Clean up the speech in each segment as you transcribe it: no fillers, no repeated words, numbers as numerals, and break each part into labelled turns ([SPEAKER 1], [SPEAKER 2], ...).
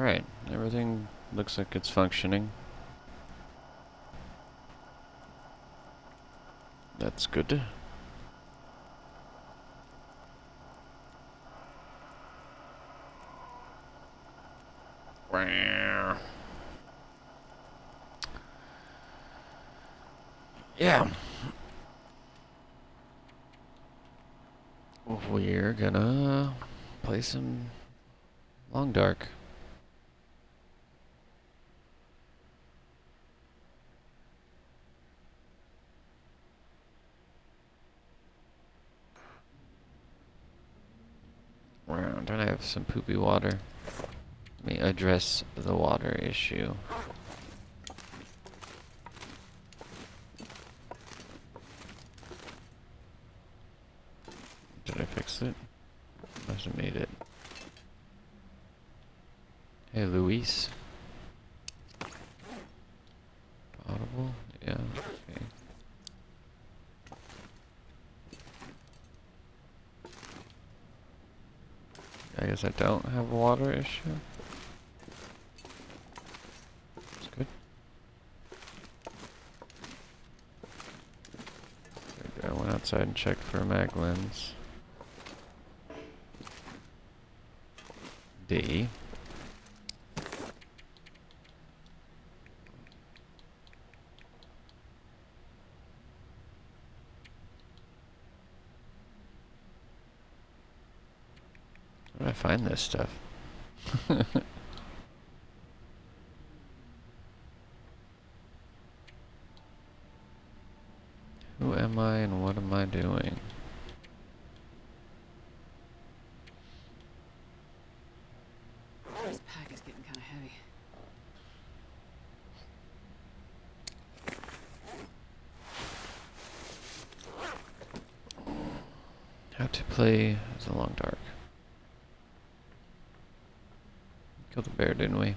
[SPEAKER 1] Alright, everything looks like it's functioning. That's good. Yeah. We're gonna play some Long Dark. Don't I have some poopy water? Let me address the water issue. Did I fix it? Must have made it. Hey, Luis. Audible? Yeah, okay. I guess I don't have a water issue. That's good. I went outside and checked for a mag lens. D. Where do I find this stuff? Who am I and what am I doing?
[SPEAKER 2] This pack is getting kind of heavy.
[SPEAKER 1] How to play as a Long Dark. Killed the bear, didn't we?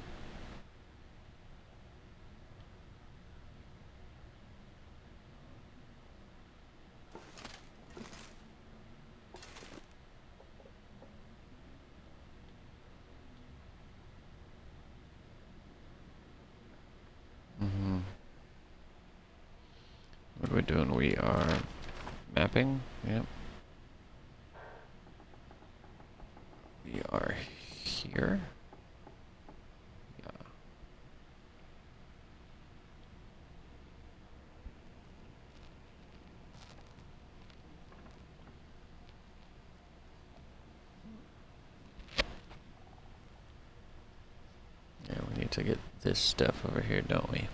[SPEAKER 1] What are we doing? We are mapping. Yep. We are here. Yeah. Yeah, we need to get this stuff over here, don't we?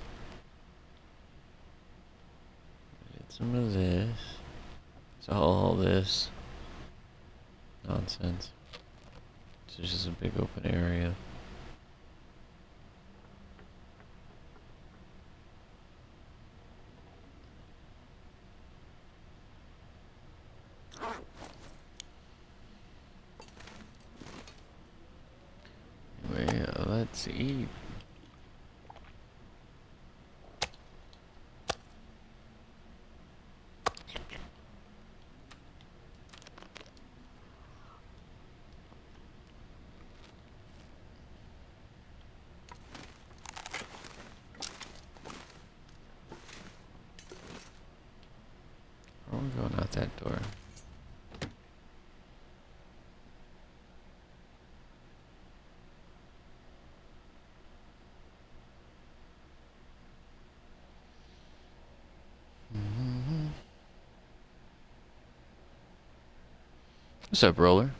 [SPEAKER 1] Get some of this. So all this nonsense. It's just a big open area. Anyway, let's eat. Where are we going out that door? What's up, Roller?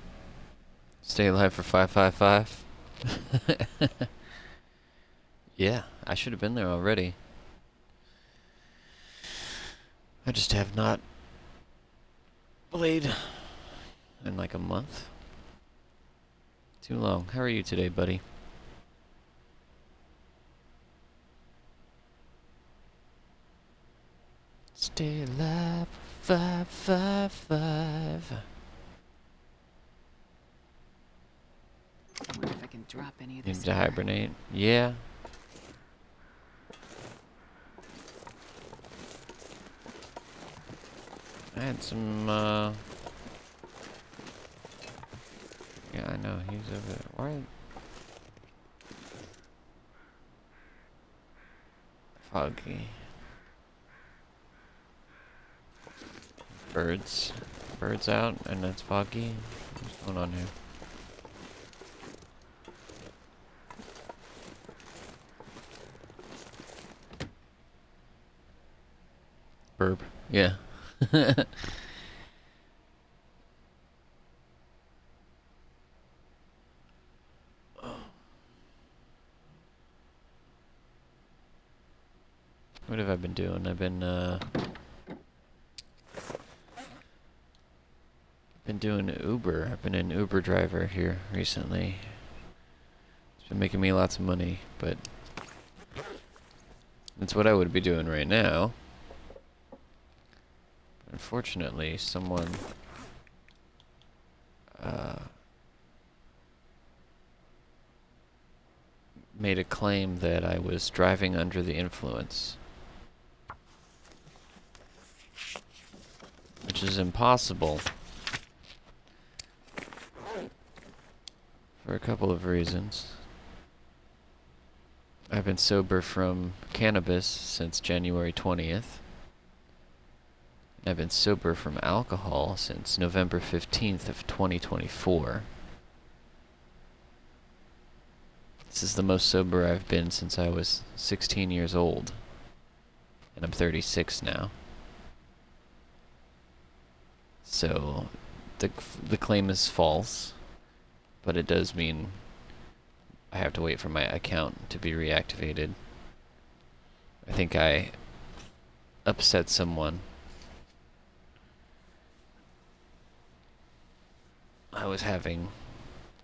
[SPEAKER 1] Stay alive for 555. Yeah, I should have been there already. I just have not played in like a month. Too long. How are you today, buddy? Stay alive for 555.
[SPEAKER 2] I wonder if I can drop any of
[SPEAKER 1] Need
[SPEAKER 2] this.
[SPEAKER 1] to hibernate? Yeah. I had some, yeah, I know, he's over there. Why? foggy. Birds. Birds out and it's foggy. What's going on here? Burp. Yeah. What have I been doing? I've been doing Uber. I've been an Uber driver here recently. It's been making me lots of money, but that's what I would be doing right now. Unfortunately, someone made a claim that I was driving under the influence, which is impossible for a couple of reasons. I've been sober from cannabis since January 20th. I've been sober from alcohol since November 15th of 2024. This is the most sober I've been since I was 16 years old. And I'm 36 now. So, the claim is false. But it does mean I have to wait for my account to be reactivated. I think I upset someone. I was having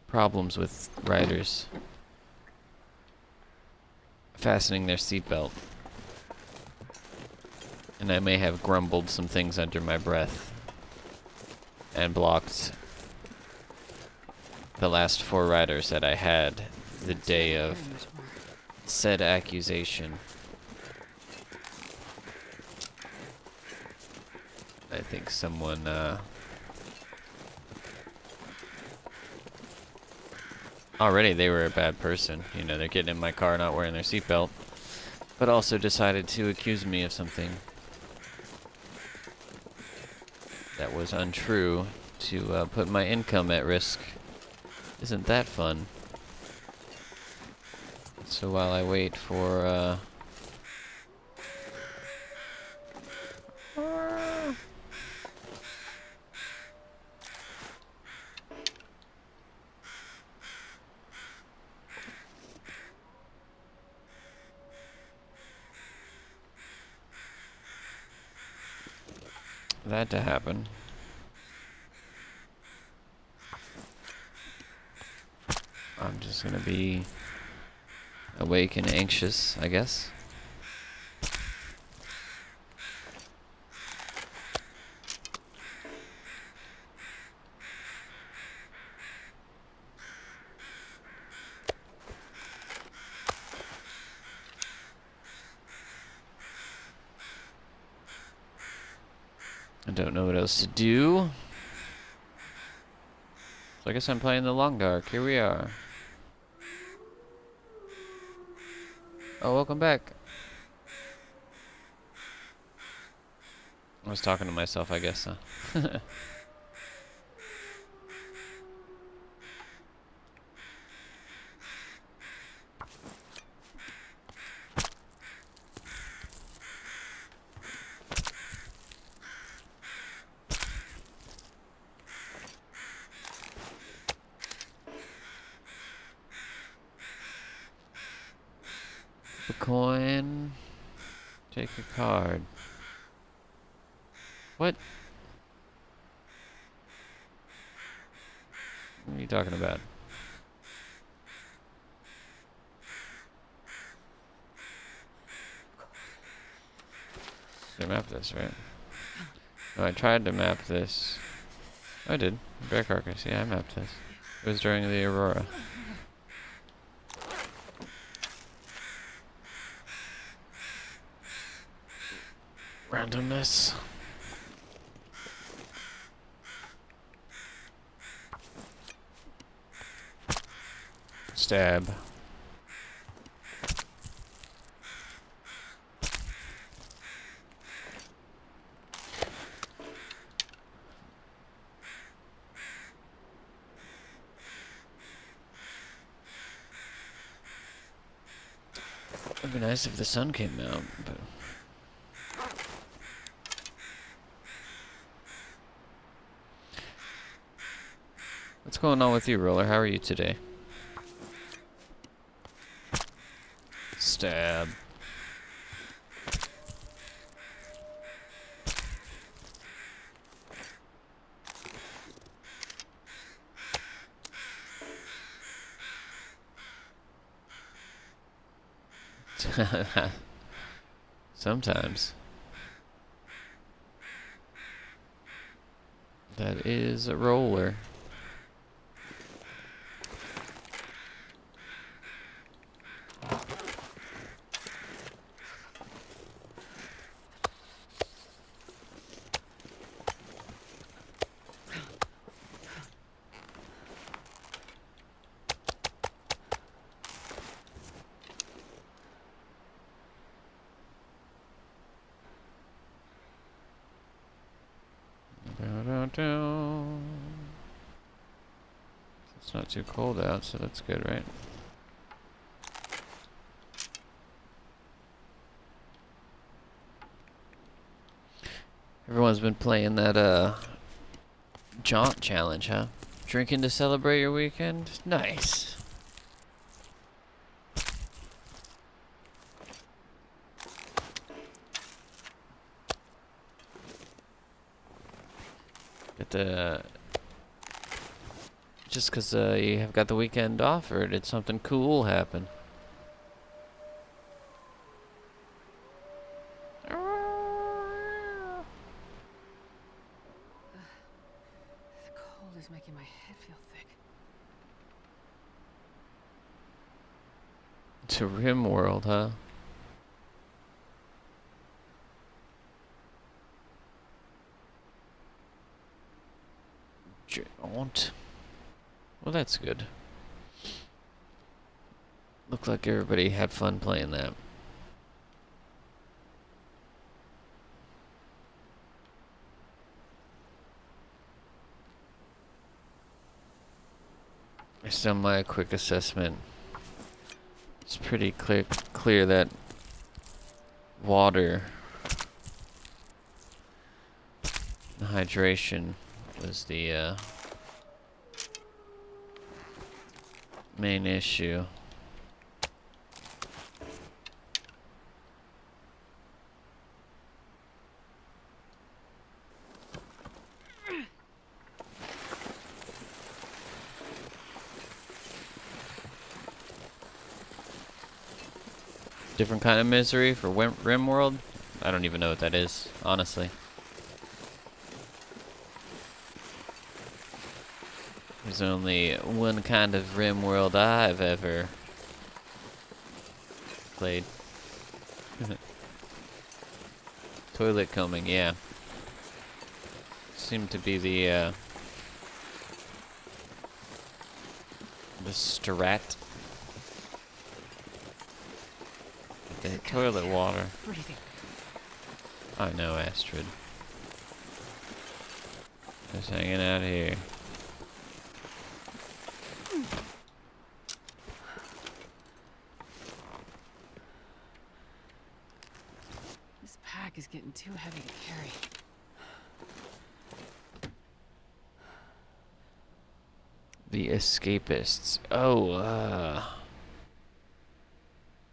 [SPEAKER 1] problems with riders fastening their seatbelt. And I may have grumbled some things under my breath and blocked the last 4 riders that I had the day of said accusation. I think someone already they were a bad person. You know, they're getting in my car not wearing their seatbelt, but also decided to accuse me of something that was untrue to put my income at risk. Isn't that fun? So while I wait for that to happen, I'm just gonna be awake and anxious, I guess. I don't know what else to do. So I guess I'm playing the long dark. Here we are. Oh, welcome back. I was talking to myself, I guess, huh? A coin. Take a card. What? What are you talking about? I mapped this, right? No, I tried to map this. I did. Bear carcass. Yeah, I mapped this. It was during the Aurora. Randomness. Stab. It'd be nice if the sun came out, but... What's going on with you, Roller? How are you today? Stab. Sometimes. That is a roller. It's not too cold out, so that's good, right? Everyone's been playing that jaunt challenge, huh? Drinking to celebrate your weekend? Nice. Get the... Just 'cause you have got the weekend off, or did something cool happen?
[SPEAKER 2] The cold is making my head feel thick.
[SPEAKER 1] To Rim World, huh? Jaunt. Well, that's good. Looked like everybody had fun playing that. Based on my quick assessment, it's pretty clear that water, the hydration, was the main issue. Different kind of misery for Rim World? I don't even know what that is, honestly. There's only one kind of Rim World I've ever played. Toilet combing, yeah. Seemed to be the strat. The toilet water.
[SPEAKER 2] Freezing.
[SPEAKER 1] I know, Astrid. Just hanging out here.
[SPEAKER 2] This pack is getting too heavy to carry.
[SPEAKER 1] The Escapists. Oh,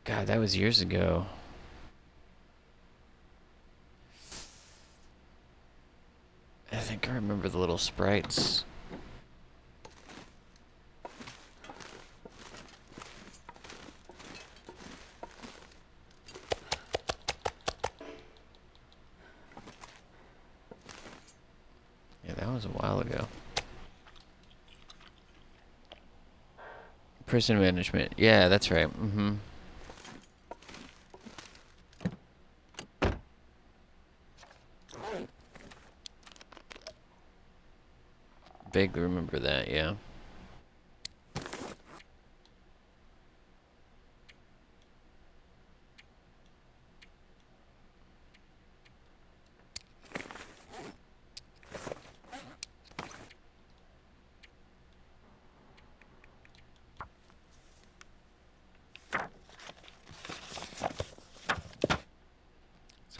[SPEAKER 1] God, that was years ago. I think I remember the little sprites. Yeah, that was a while ago. Prison management. Yeah, that's right. Mm-hmm. Vaguely remember that, yeah.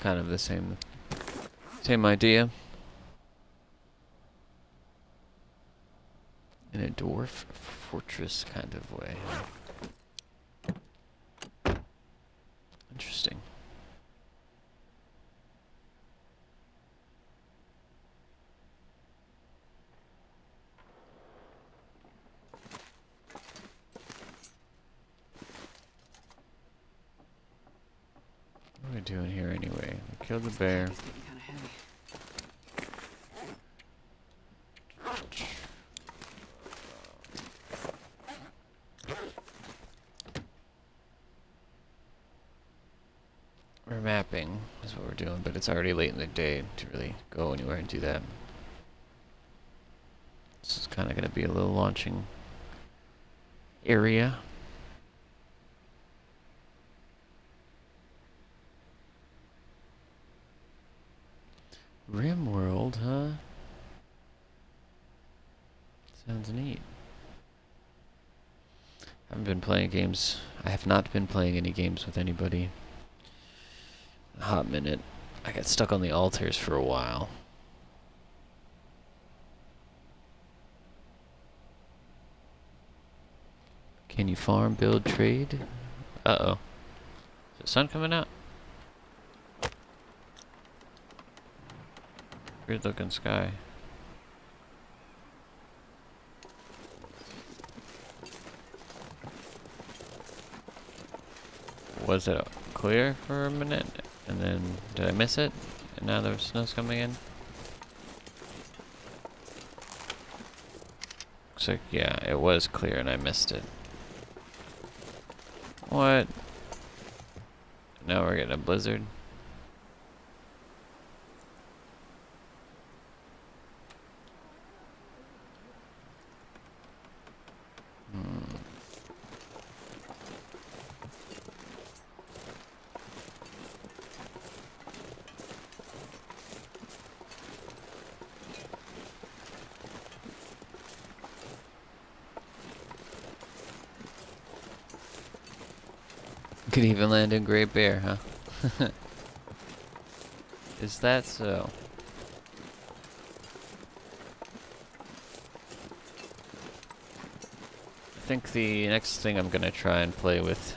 [SPEAKER 1] kind of the same idea. In a dwarf fortress kind of way. Interesting. What are we doing here anyway? We killed the bear.
[SPEAKER 2] It's getting kind of heavy.
[SPEAKER 1] We're mapping is what we're doing, but it's already late in the day to really go anywhere and do that. This is kind of going to be a little launching area. RimWorld, huh? Sounds neat. I haven't been playing games. I have not been playing any games with anybody. A hot minute. I got stuck on the altars for a while. Can you farm, build, trade? Uh-oh. Is the sun coming out? Weird looking sky. Was it clear for a minute? And then, did I miss it? And now the snow's coming in? Looks like, yeah, it was clear and I missed it. What? Now we're getting a blizzard? Could even land in Great Bear, huh? Is that so? I think the next thing I'm gonna try and play with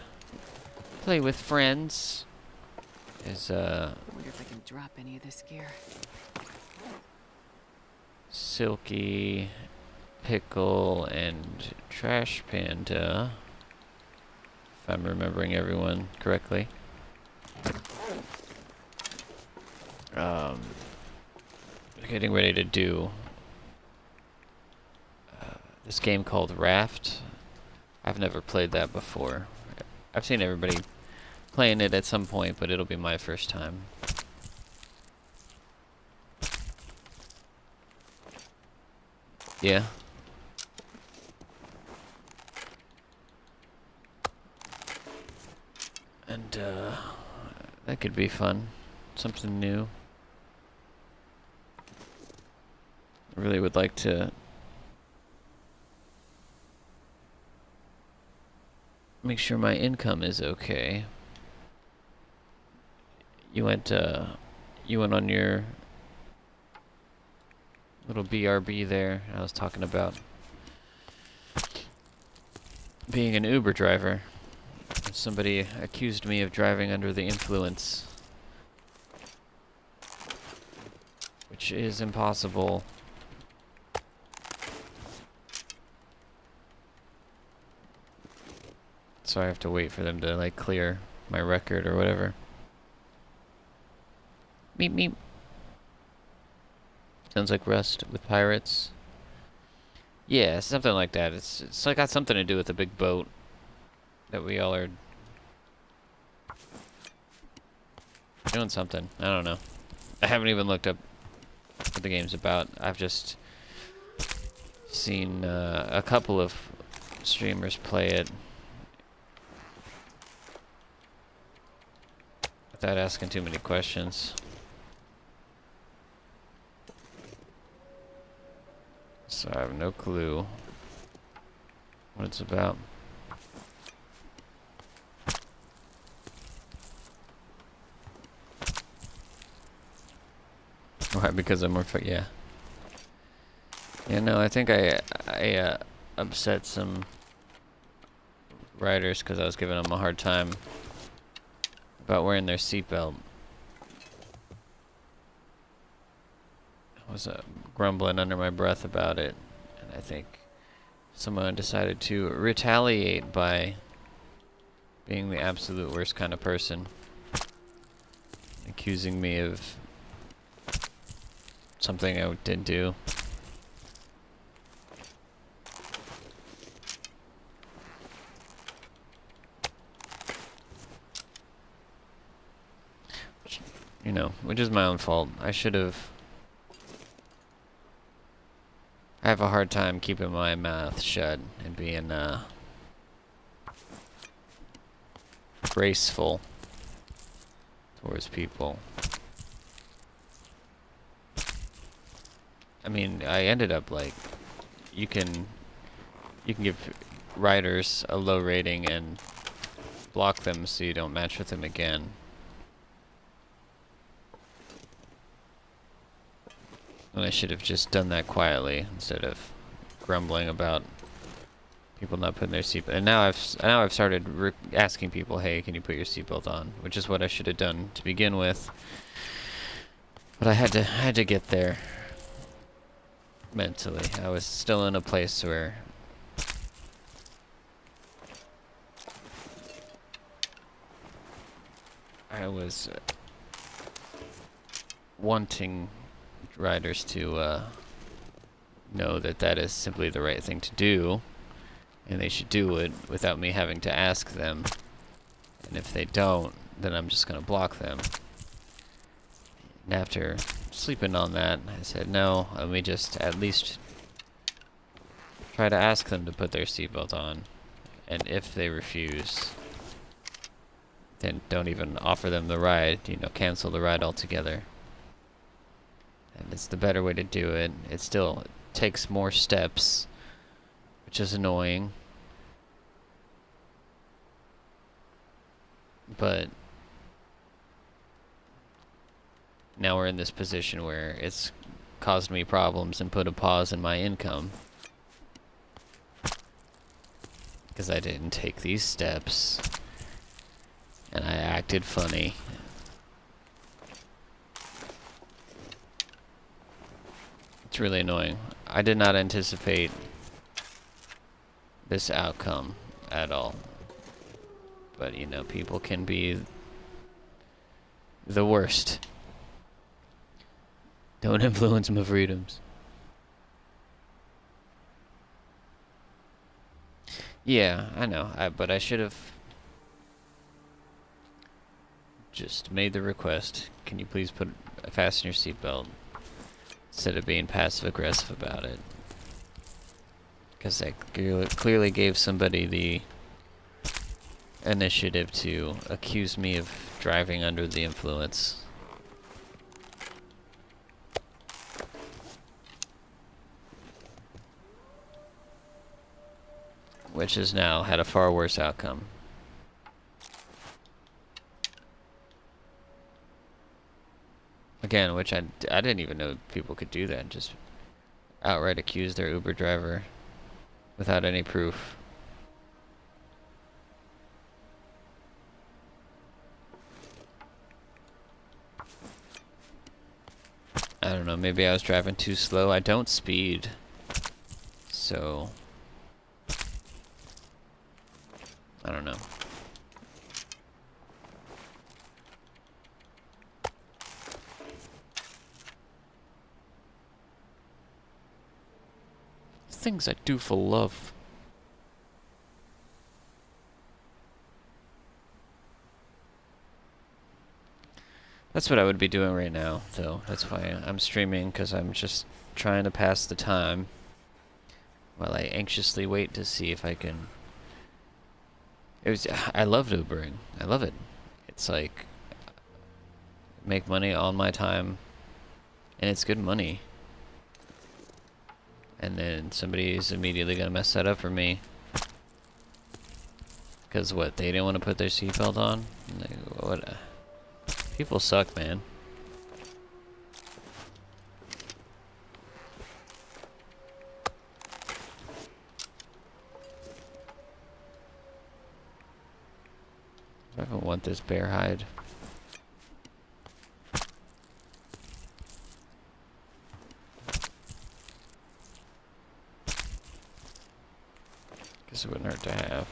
[SPEAKER 1] friends is
[SPEAKER 2] I wonder if I can drop any of this gear.
[SPEAKER 1] Silky, Pickle, and Trash Panda. If I'm remembering everyone correctly. Getting ready to do this game called Raft. I've never played that before. I've seen everybody playing it at some point, but it'll be my first time. Yeah. And that could be fun. Something new. I really would like to make sure my income is okay. You went on your little BRB there. I was talking about being an Uber driver. Somebody accused me of driving under the influence, which is impossible. So I have to wait for them to like clear my record or whatever. Meep meep. Sounds like Rust with pirates. Yeah, something like that. It's like got something to do with the big boat that we all are doing something. I don't know. I haven't even looked up what the game's about. I've just seen a couple of streamers play it without asking too many questions. So I have no clue what it's about. Why? Because I'm more. Yeah. Yeah. No, I think I upset some riders because I was giving them a hard time about wearing their seatbelt. I was grumbling under my breath about it, and I think someone decided to retaliate by being the absolute worst kind of person, accusing me of something I didn't do. You know, which is my own fault. I should have. I have a hard time keeping my mouth shut and being graceful towards people. I mean, I ended up like, you can give riders a low rating and block them so you don't match with them again. And I should have just done that quietly instead of grumbling about people not putting their seatbelt. And now I've started asking people, "Hey, can you put your seatbelt on?" Which is what I should have done to begin with. But I had to get there mentally. I was still in a place where I was wanting riders to know that that is simply the right thing to do, and they should do it without me having to ask them. And if they don't, then I'm just gonna block them. And after sleeping on that, I said, no, let me just at least try to ask them to put their seatbelt on. And if they refuse, then don't even offer them the ride, you know, cancel the ride altogether. And it's the better way to do it. It still takes more steps, which is annoying. But now we're in this position where it's caused me problems and put a pause in my income. Because I didn't take these steps. And I acted funny. It's really annoying. I did not anticipate this outcome at all. But, you know, people can be the worst. Don't influence my freedoms. Yeah, I know. But I should have just made the request. Can you please fasten your seatbelt? Instead of being passive-aggressive about it. Because I clearly gave somebody the initiative to accuse me of driving under the influence. Which has now had a far worse outcome. Again, which I didn't even know people could do that. Just outright accuse their Uber driver without any proof. I don't know, maybe I was driving too slow. I don't speed. So I don't know. Things I do for love. That's what I would be doing right now, though. That's why I'm streaming, because I'm just trying to pass the time while I anxiously wait to see if I can. I love Ubering. I love it. It's like make money on my time, and it's good money. And then somebody's immediately gonna mess that up for me. Because what, they didn't want to put their seatbelt on? Like, what? People suck, man. I don't want this bear hide. Guess it wouldn't hurt to have.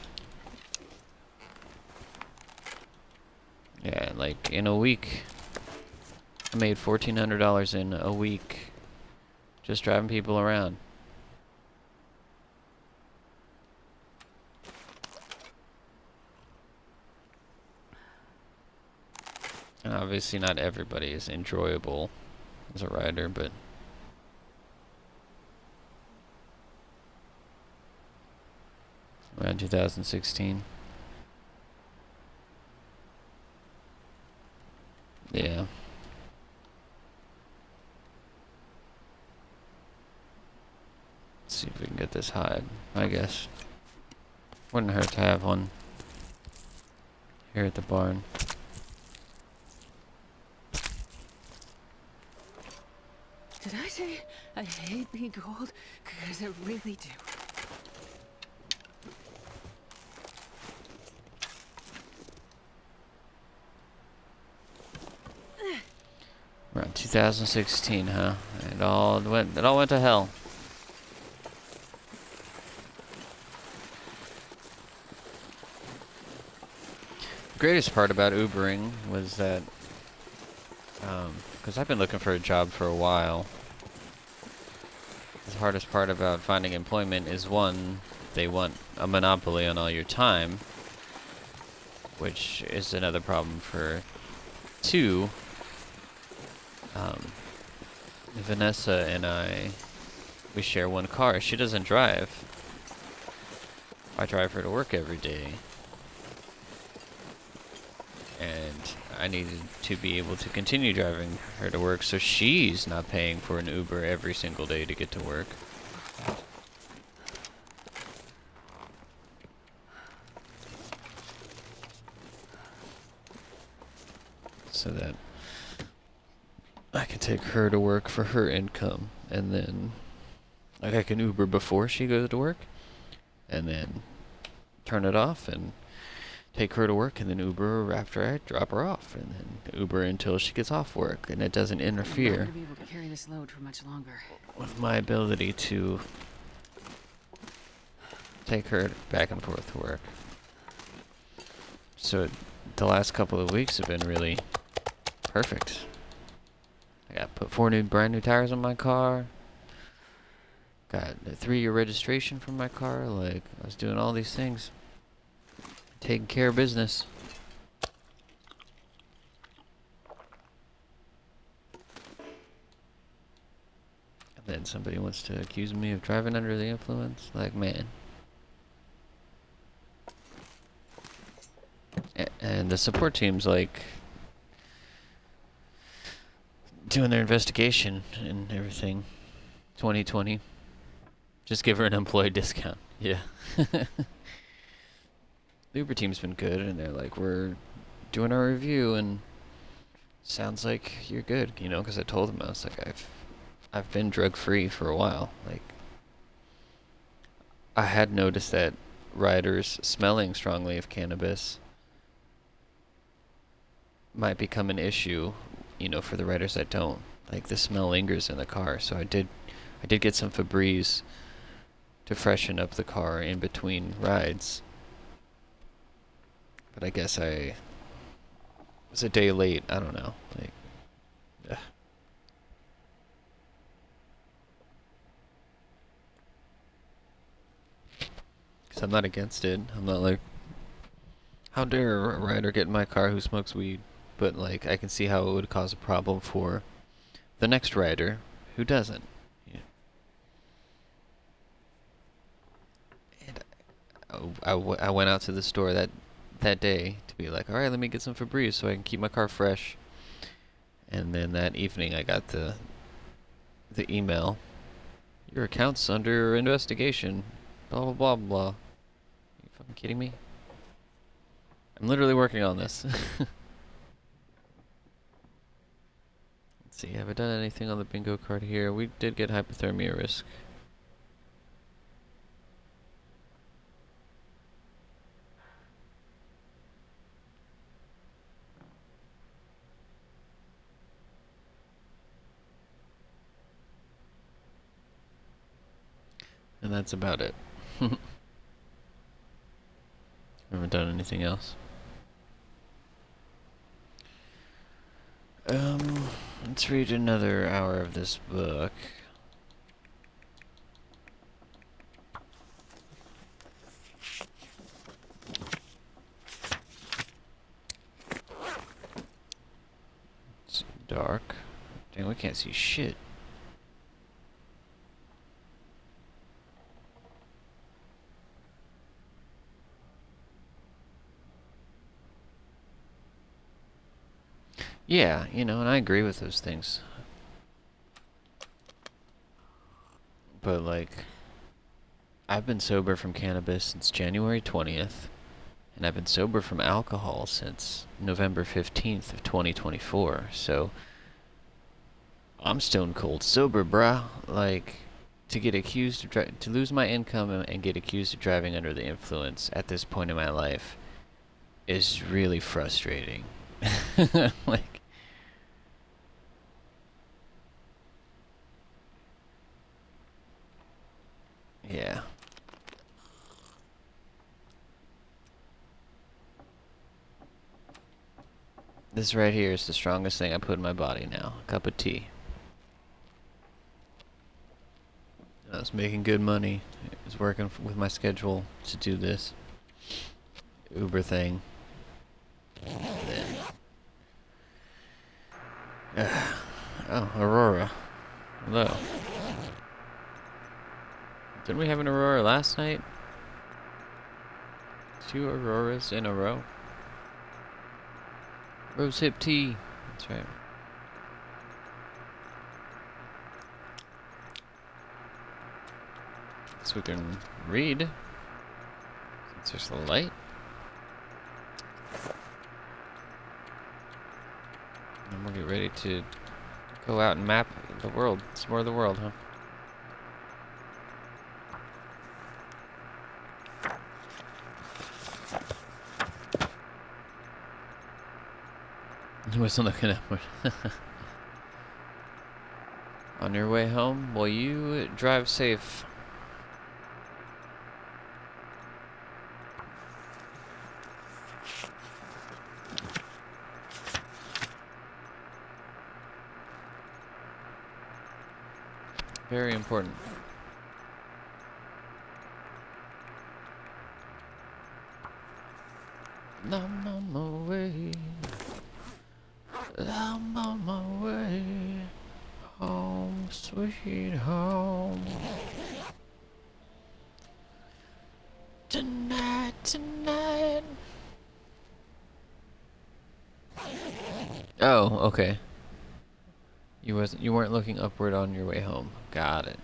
[SPEAKER 1] Yeah, like in a week, I made $1,400 in a week just driving people around. And obviously not everybody is enjoyable as a rider, but around 2016. Yeah. Let's see if we can get this hide, I guess. Wouldn't hurt to have one here at the barn.
[SPEAKER 2] Did I say I hate being cold? Because I really do.
[SPEAKER 1] Around 2016, huh? It all went to hell. The greatest part about Ubering was that, because I've been looking for a job for a while. The hardest part about finding employment is, one, they want a monopoly on all your time, which is another problem for two. Vanessa and we share one car. She doesn't drive. I drive her to work every day. And I needed to be able to continue driving her to work so she's not paying for an Uber every single day to get to work. So that I can take her to work for her income, and then like I can Uber before she goes to work, and then turn it off and take her to work, and then Uber after I drop her off, and then Uber until she gets off work, and it doesn't
[SPEAKER 2] I'm not
[SPEAKER 1] interfere
[SPEAKER 2] gonna be able to carry this load for much longer.
[SPEAKER 1] with my ability to take her back and forth to work. So the last couple of weeks have been really perfect. I got put 4 brand new tires on my car. Got a 3-year registration for my car. Like, I was doing all these things. Taking care of business. And then somebody wants to accuse me of driving under the influence. Like, man. And the support team's like doing their investigation and everything. 2020. Just give her an employee discount. Yeah. The Uber team's been good, and they're like, we're doing our review, and sounds like you're good, you know, because I told them, I was like, I've been drug-free for a while. Like, I had noticed that riders smelling strongly of cannabis might become an issue, you know, for the riders that don't. Like, the smell lingers in the car, so I did get some Febreze to freshen up the car in between rides. But I guess I was a day late. I don't know. Like, ugh. Cause I'm not against it. I'm not like, how dare a rider get in my car who smokes weed? But like, I can see how it would cause a problem for the next rider who doesn't. Yeah. And I went out to the store that day to be like, all right, let me get some Febreze so I can keep my car fresh. And then that evening I got the email. Your account's under investigation. Blah, blah, blah, blah. Are you fucking kidding me? I'm literally working on this. Let's see, have I done anything on the bingo card here? We did get hypothermia risk. And that's about it. Haven't done anything else. Let's read another hour of this book. It's dark. Dang, we can't see shit. Yeah, you know, and I agree with those things. But, like, I've been sober from cannabis since January 20th, and I've been sober from alcohol since November 15th of 2024, so I'm stone cold sober, bruh. Like, to get accused of to lose my income and get accused of driving under the influence at this point in my life is really frustrating. Like, yeah. This right here is the strongest thing I put in my body now. A cup of tea. I was making good money. I was working with my schedule to do this Uber thing. Then, oh, Aurora. Hello. Didn't we have an Aurora last night? 2 Auroras in a row. Rose hip tea. That's right. So we can read. Since there's the light. And we'll get ready to go out and map the world. Explore the world, huh? I wasn't looking upward. On your way home, will you drive safe? Very important. I'm on my way. I'm on my way. Home, sweet home. Tonight, tonight. Oh, okay. You weren't looking upward on your way home. Got it.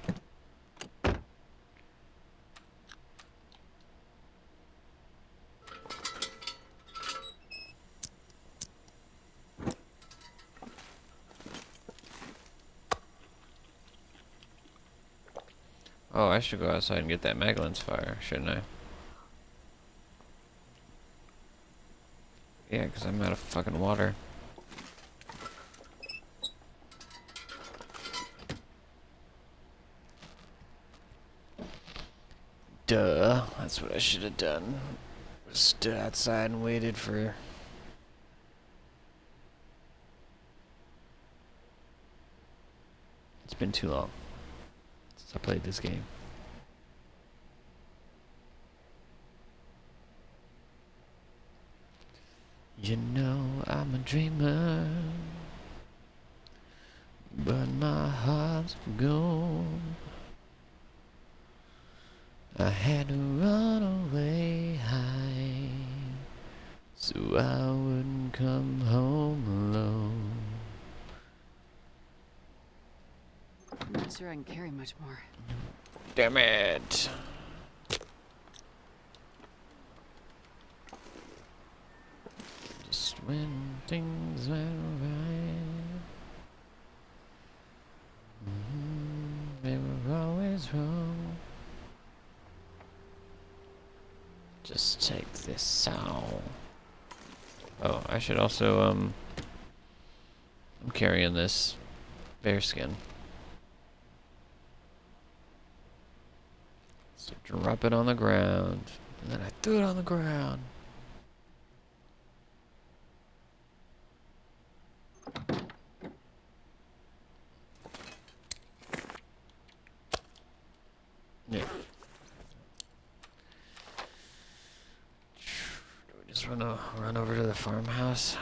[SPEAKER 1] Oh, I should go outside and get that Magdalene's fire, shouldn't I? Yeah, 'cause I'm out of fucking water. Duh, that's what I should have done. Stood outside and waited for... It's been too long since I played this game. You know I'm a dreamer, but my heart's gone. I had to run away high, so I wouldn't come home alone.
[SPEAKER 2] I'm not sure I can carry much more.
[SPEAKER 1] Damn it. Just when things went right, they were always wrong. Just take this out. Oh, I should also, I'm carrying this bear skin. Drop it on the ground. And then I threw it on the ground. Yeah. Do we just run over to the farmhouse?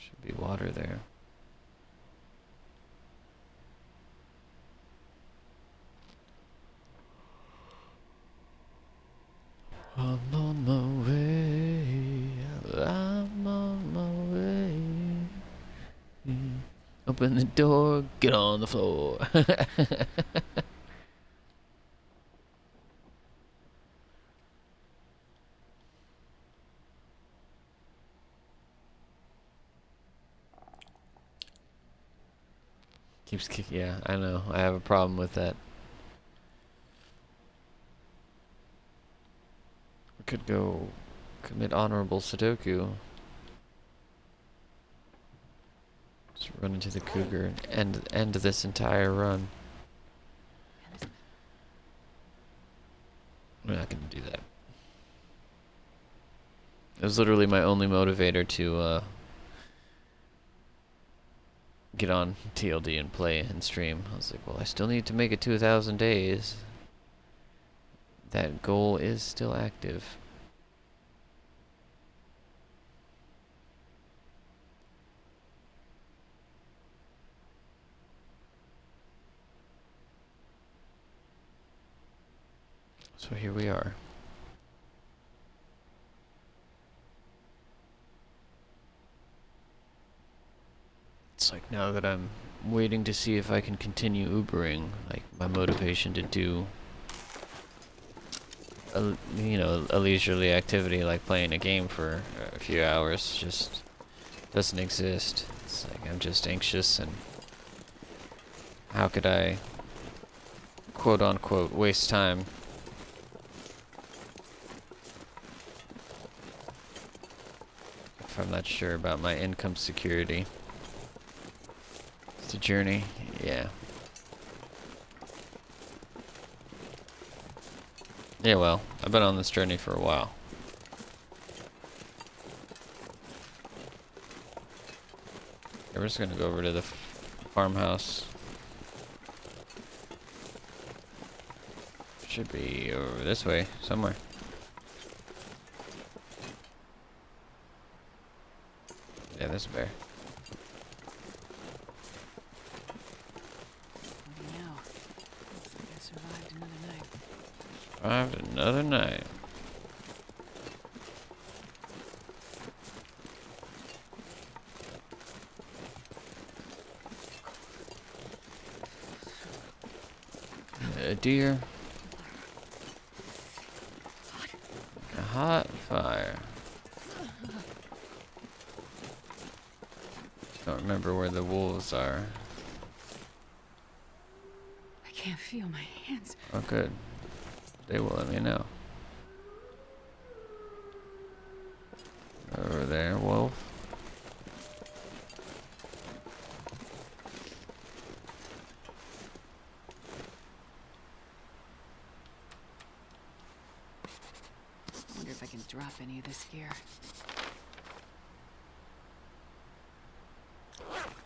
[SPEAKER 1] Should be water there. I'm on my way. I'm on my way. Open the door, get on the floor. Keeps kicking. Yeah, I know. I have a problem with that. We could go commit honorable Sudoku. Just run into the cougar and end this entire run. We're not gonna do that. It was literally my only motivator to get on TLD and play and stream. I was like, well, I still need to make it to 1,000 days. That goal is still active. So here we are. It's like now that I'm waiting to see if I can continue Ubering, like my motivation to do a leisurely activity like playing a game for a few hours just doesn't exist. It's like I'm just anxious, and how could I quote unquote waste time if I'm not sure about my income security? It's a journey, yeah. Yeah, well, I've been on this journey for a while. Okay, we're just gonna go over to the farmhouse. Should be over this way, somewhere. Yeah, there's a bear.
[SPEAKER 2] Now, looks like I survived another night.
[SPEAKER 1] Survived another night. A deer. A hot fire. Don't remember where the wolves are.
[SPEAKER 2] I can't feel my hands.
[SPEAKER 1] Oh, good. They will let me know. Over there, wolf.
[SPEAKER 2] I wonder if I can drop any of this gear.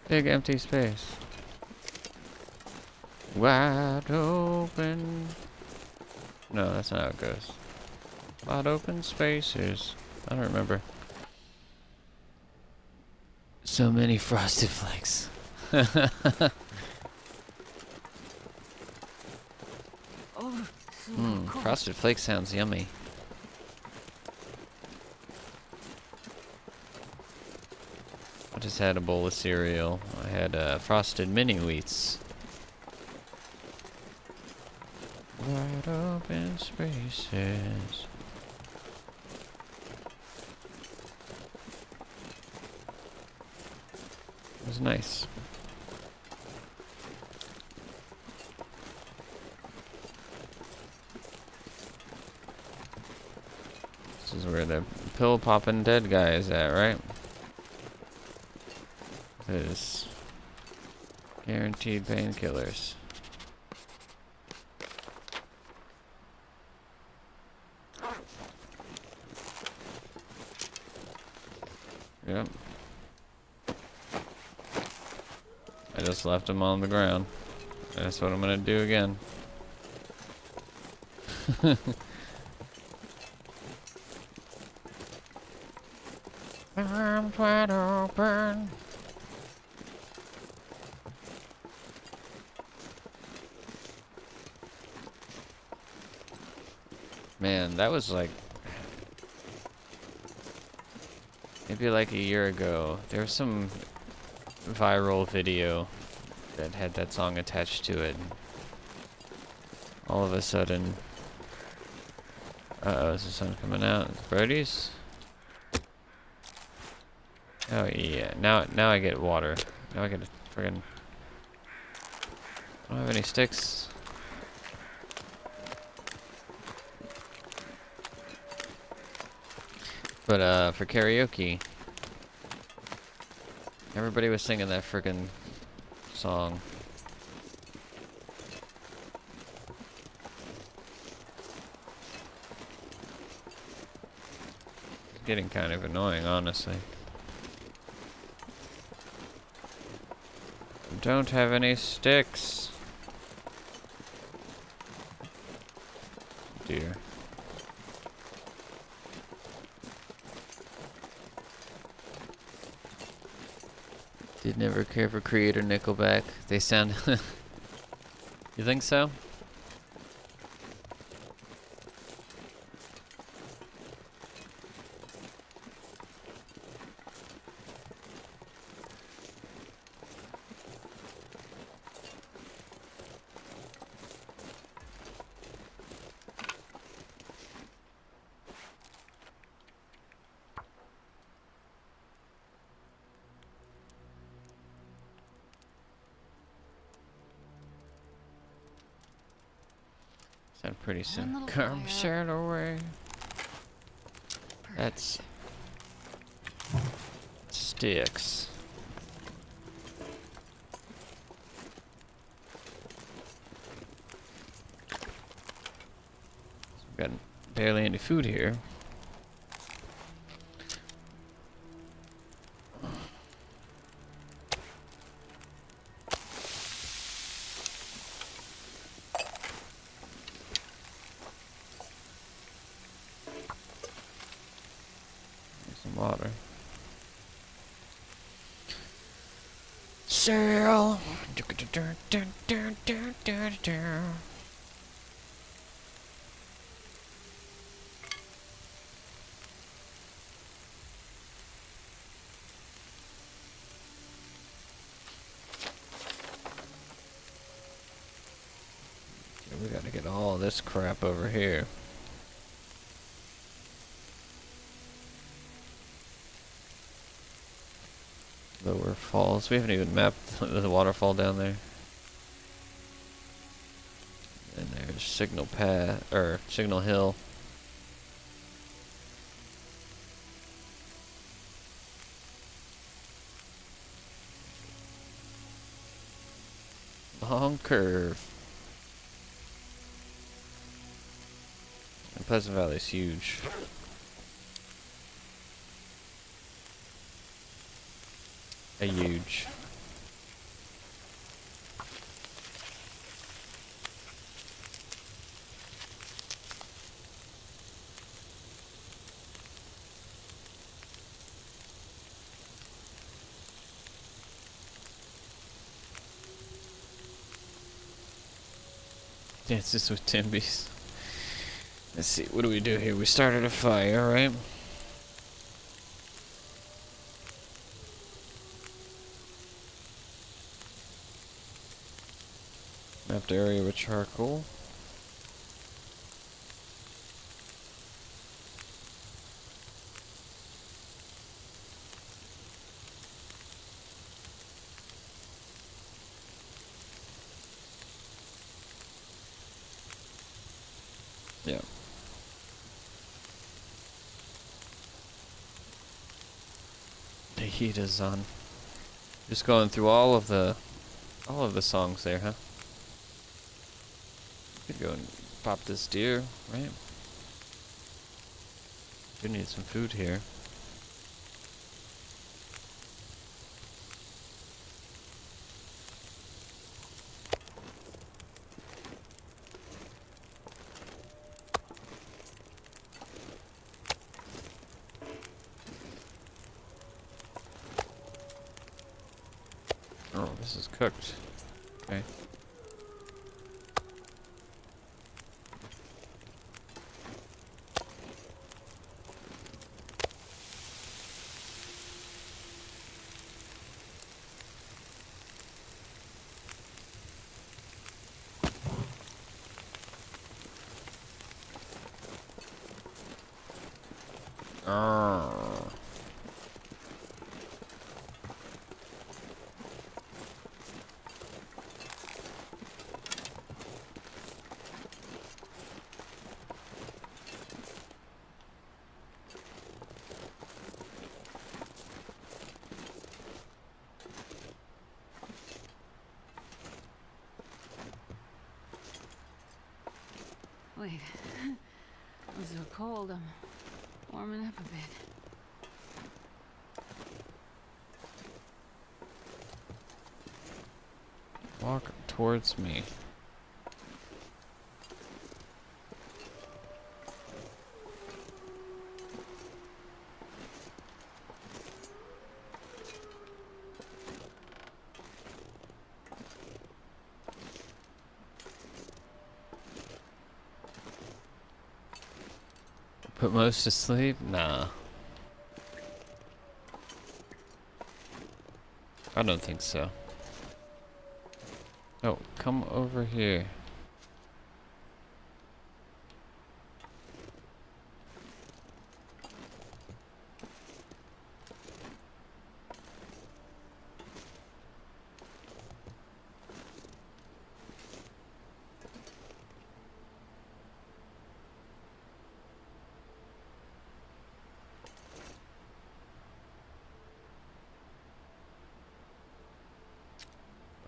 [SPEAKER 1] Big empty space. Wide open. No, that's not how it goes. Wide open spaces. I don't remember. So many frosted flakes.
[SPEAKER 2] Oh, so cool.
[SPEAKER 1] Frosted flakes sounds yummy. I just had a bowl of cereal. I had frosted mini wheats. Wide open spaces. It was nice. This is where the pill popping dead guy is at, right? Because Guaranteed painkillers. Yep. I just left him on the ground. That's what I'm gonna do again. Arms wide open. Man, that was like maybe like a year ago. There was some viral video that had that song attached to it. All of a sudden, uh-oh, is the sun coming out? Birdies? Oh yeah, now I get water. Now I get a friggin'. I don't have any sticks. But for karaoke, everybody was singing that friggin' song. It's getting kind of annoying, honestly. Don't have any sticks. Dear. Did never care for Creator Nickelback. They sound. You think so? Sound pretty soon. Come sail away. That's sticks. Got barely any food here. Some water. Sail. We gotta get all this crap over here. Lower falls. We haven't even mapped the waterfall down there. And there's Signal Path, or Signal Hill. Long curve. And Pleasant Valley is huge. A huge. Dances with Timbies. Let's see, what do we do here? We started a fire, right? Mapped area with charcoal. Yeah. The heat is on. Just going through all of the All of the songs there, huh? Could go and pop this deer, right? We need some food here. Oh, this is cooked. Okay. Oh.
[SPEAKER 2] Wait. I'm so cold, I'm warming up a bit.
[SPEAKER 1] Walk towards me. Put most to sleep? Nah. I don't think so. Oh, come over here.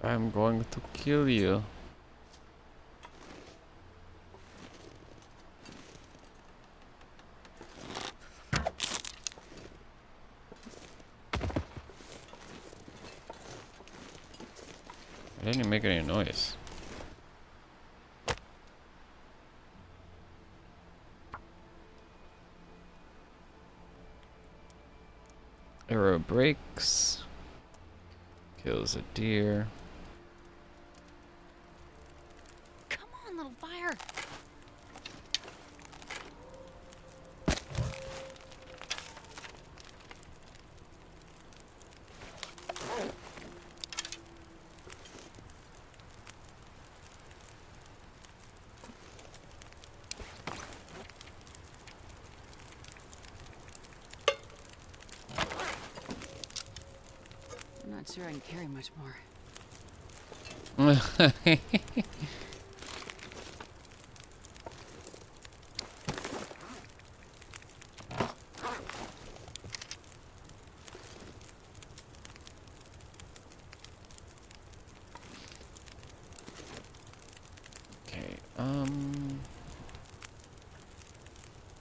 [SPEAKER 1] I'm going to kill you. I didn't even make any noise. Arrow breaks. Kills a deer.
[SPEAKER 2] Come on, little fire! I'm not sure I can carry much more.
[SPEAKER 1] Okay,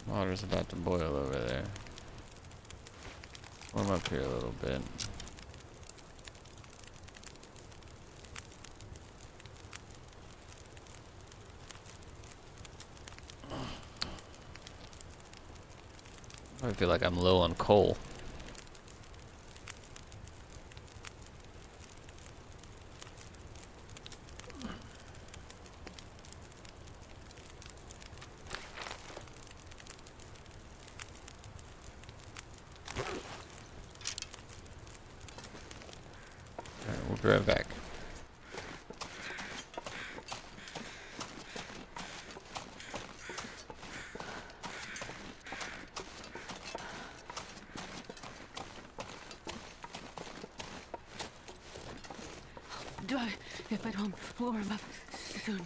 [SPEAKER 1] water's about to boil over there. Warm up here a little bit. I feel like I'm low on coal. Alright, we'll be right back.
[SPEAKER 2] If I don't warm up soon.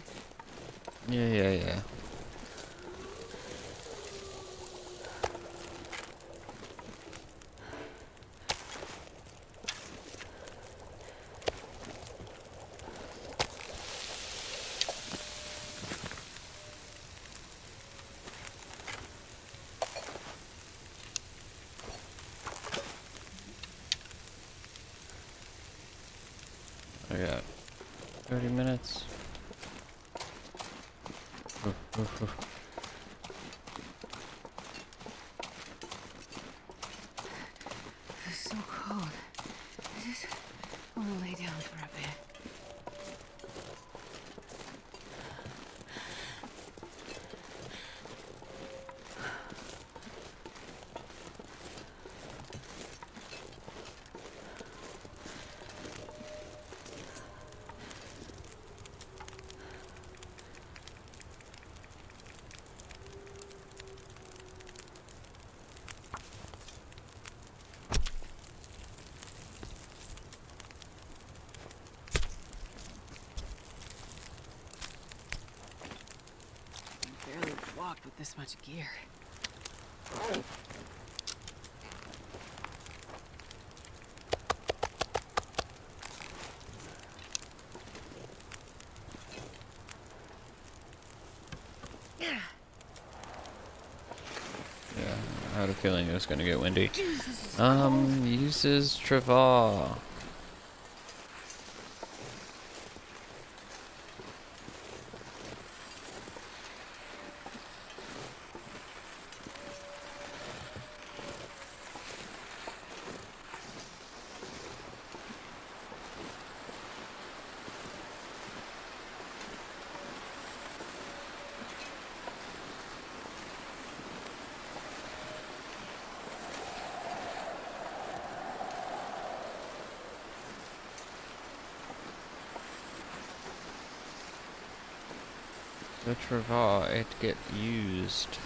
[SPEAKER 1] Yeah. I got 30 minutes. Oof, oof, oof.
[SPEAKER 2] It's so cold. I just want to lay down for a bit. I barely walked with this much gear.
[SPEAKER 1] Yeah, I had a feeling it was gonna get windy. Uses Travail. The Travail, it get used.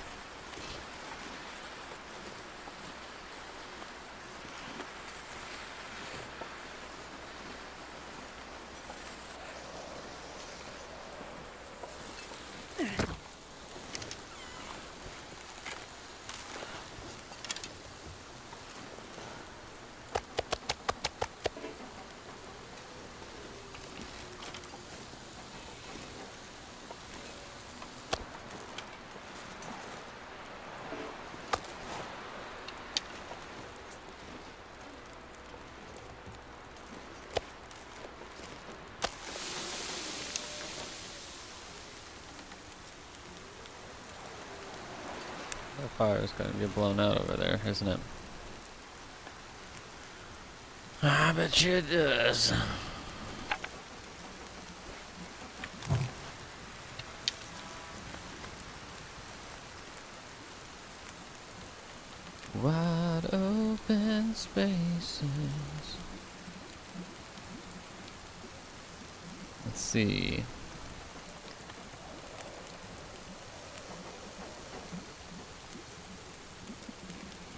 [SPEAKER 1] That fire is gonna get blown out over there, isn't it? I bet you it does. Wide open spaces. Let's see.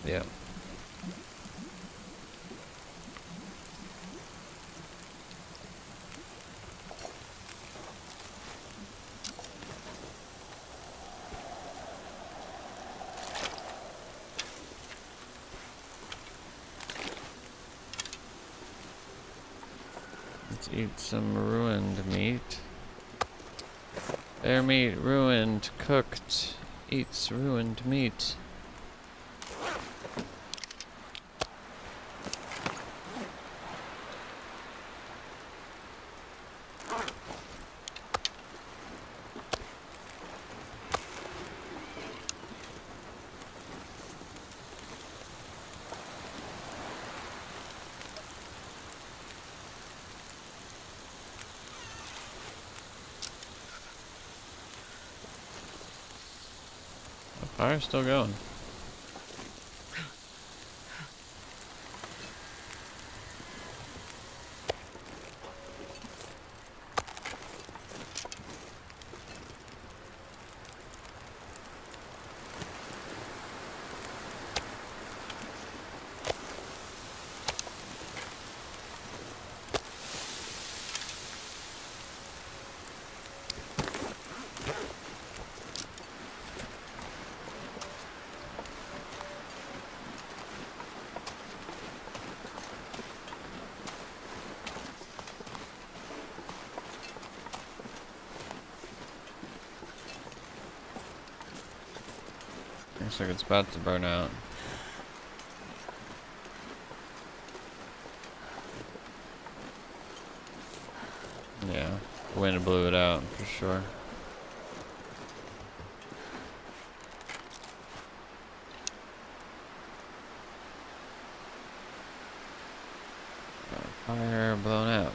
[SPEAKER 1] Yeah. Let's eat some ruined meat. Their meat ruined, cooked, eats ruined meat. The fire's still going. Looks like it's about to burn out. Yeah, wind blew it out for sure. Fire blown out.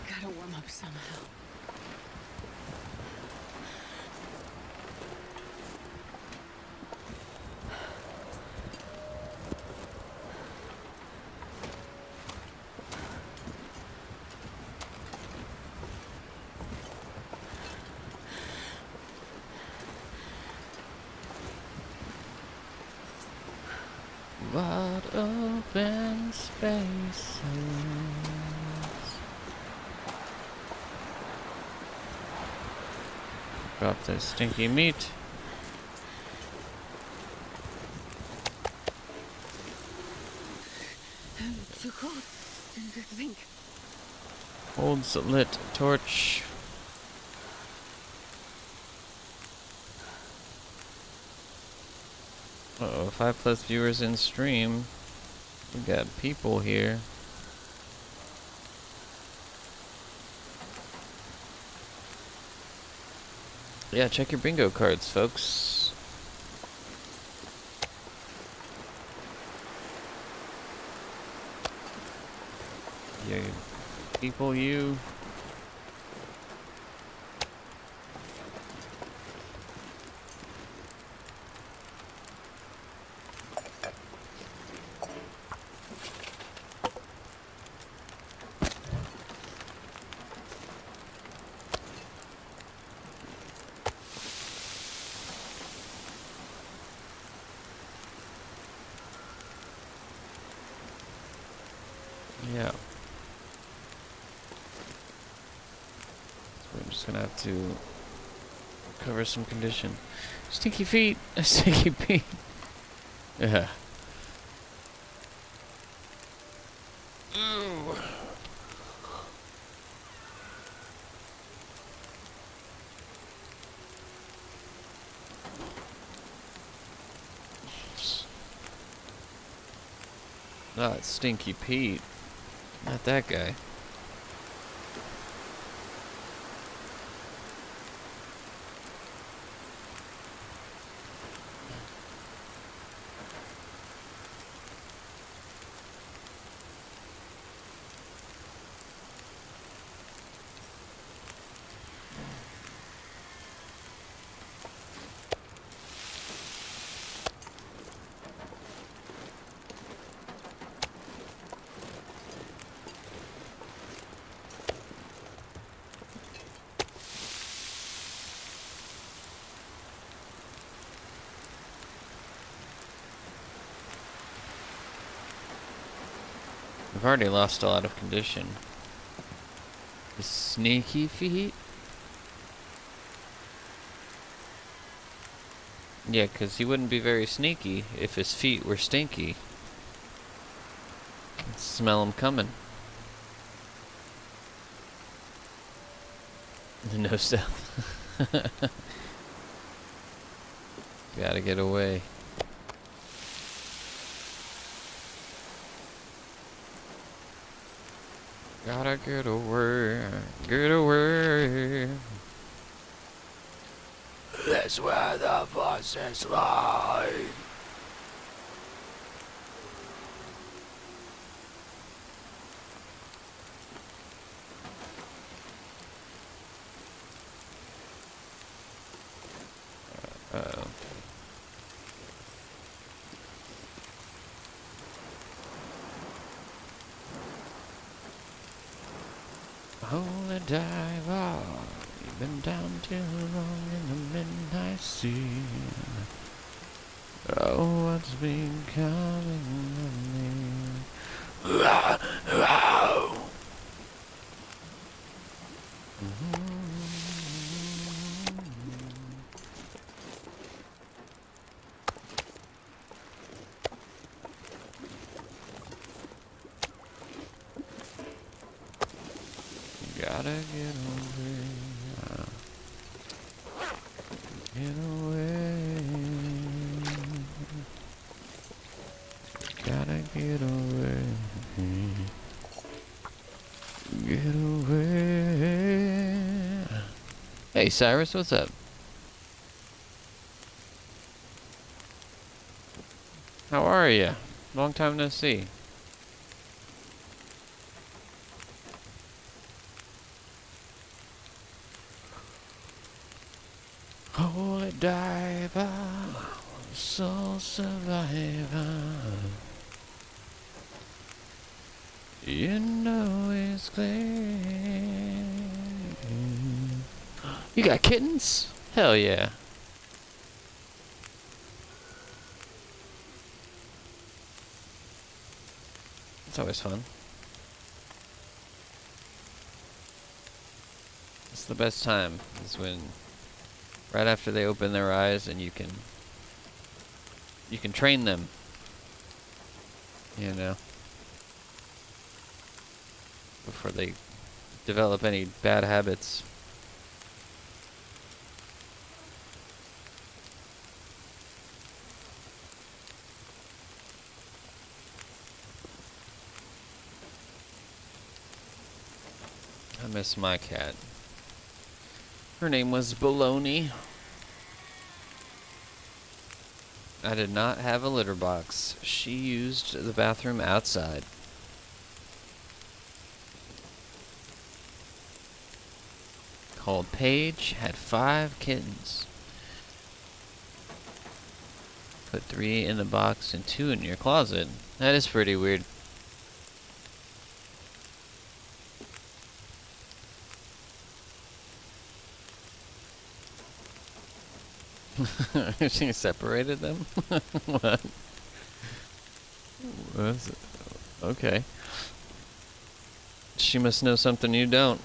[SPEAKER 2] Gotta warm up somehow.
[SPEAKER 1] Wide open spaces. Drop this stinky meat.
[SPEAKER 2] I'm too cold to think.
[SPEAKER 1] Holds a lit torch. Uh-oh, 5+ viewers in stream. We got people here. Yeah, check your bingo cards, folks. Yeah, people, you. Yeah. So we're just gonna have to cover some condition. Stinky feet! Stinky feet! Yeah. Ooh. No, it's Stinky Pete. Not that guy. We've already lost a lot of condition. The sneaky feet? Yeah, 'cause he wouldn't be very sneaky if his feet were stinky. Can smell him coming. No stealth. Gotta get away. Gotta get away. Get away. That's where the bosses lie. Uh-oh. Holy diver, you've been down too long in the midnight sea. Oh, what's been coming of me? Gotta get away. Get away. Gotta get away. Get away. Hey Cyrus, what's up? How are you? Long time no see. Holy diver, soul survivor. You know it's clear. You got kittens? Hell yeah. It's always fun. It's the best time, is when right after they open their eyes and you can train them. You know. Before they develop any bad habits. I miss my cat. Her name was Baloney. I did not have a litter box. She used the bathroom outside. Called Paige, had 5 kittens. Put 3 in the box and 2 in your closet. That is pretty weird. She separated them? What? Okay. She must know something you don't.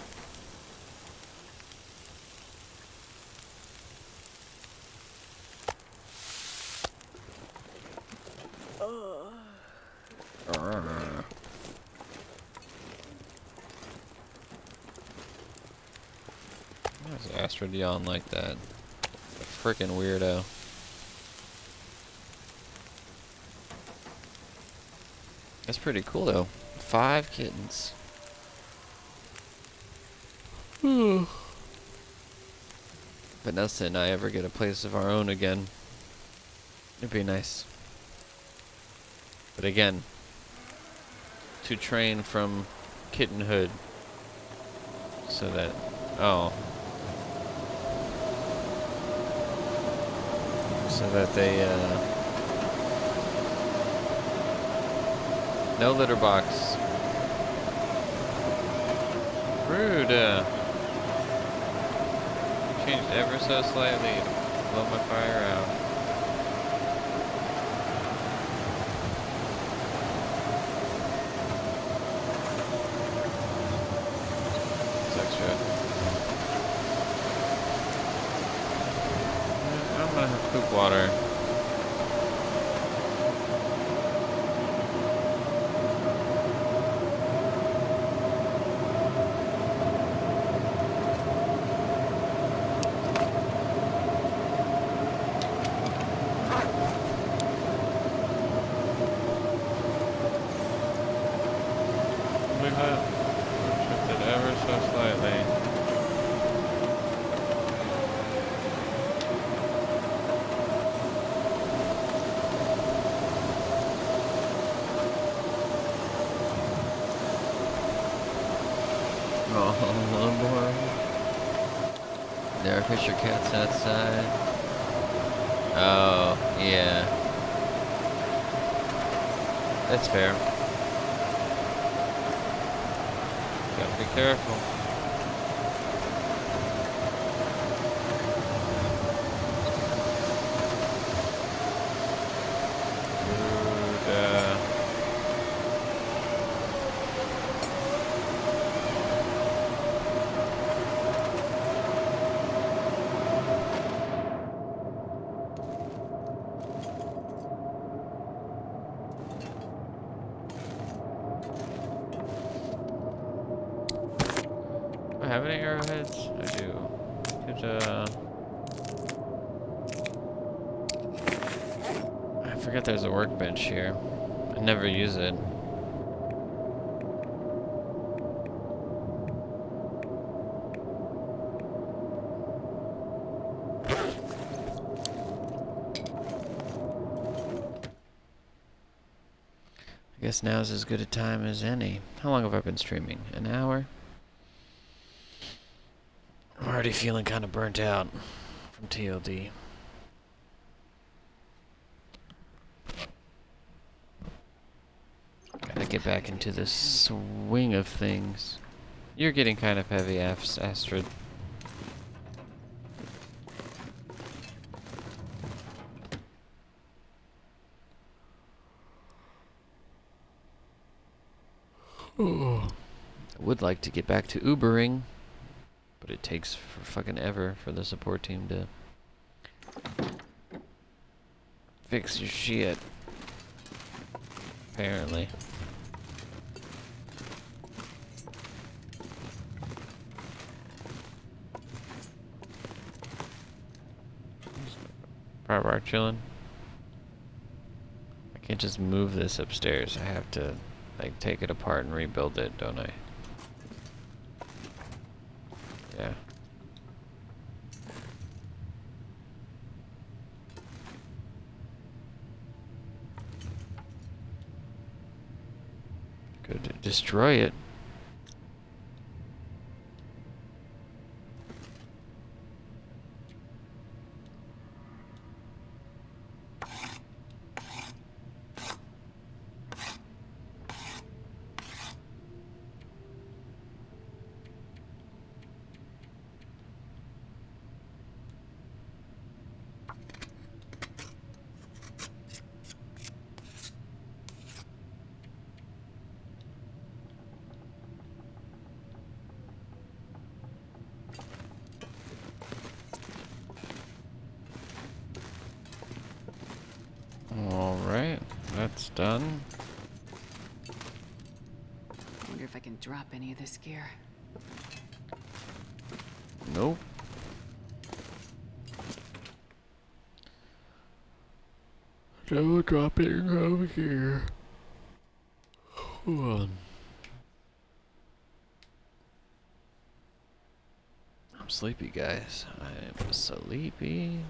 [SPEAKER 1] Why is Astrid yelling like that? A frickin' weirdo. That's pretty cool though. 5 kittens. Vanessa and I ever get a place of our own again, it'd be nice. But again, to train from kittenhood so that, so that they, no litter box. Rude. Changed ever so slightly to blow my fire out. It's extra. I'm gonna have poop water. Shifted ever so slightly. Oh, little boy. There, Fisher Cat's outside. Oh, yeah. That's fair. Gotta be careful. have any arrowheads? I do. I forget there's a workbench here. I never use it. I guess now's as good a time as any. How long have I been streaming? An hour? I'm already feeling kind of burnt out from TLD. Gotta get back into the swing of things. You're getting kind of heavy, Astrid. I would like to get back to Ubering, but it takes for fucking ever for the support team to fix your shit. Apparently. Bar chilling. I can't just move this upstairs. I have to like take it apart and rebuild it, don't I? Yeah. Could destroy it. Alright, that's done.
[SPEAKER 2] Wonder if I can drop any of this gear.
[SPEAKER 1] Nope. No dropping over here. Hold on. I'm sleepy, guys. I'm sleepy.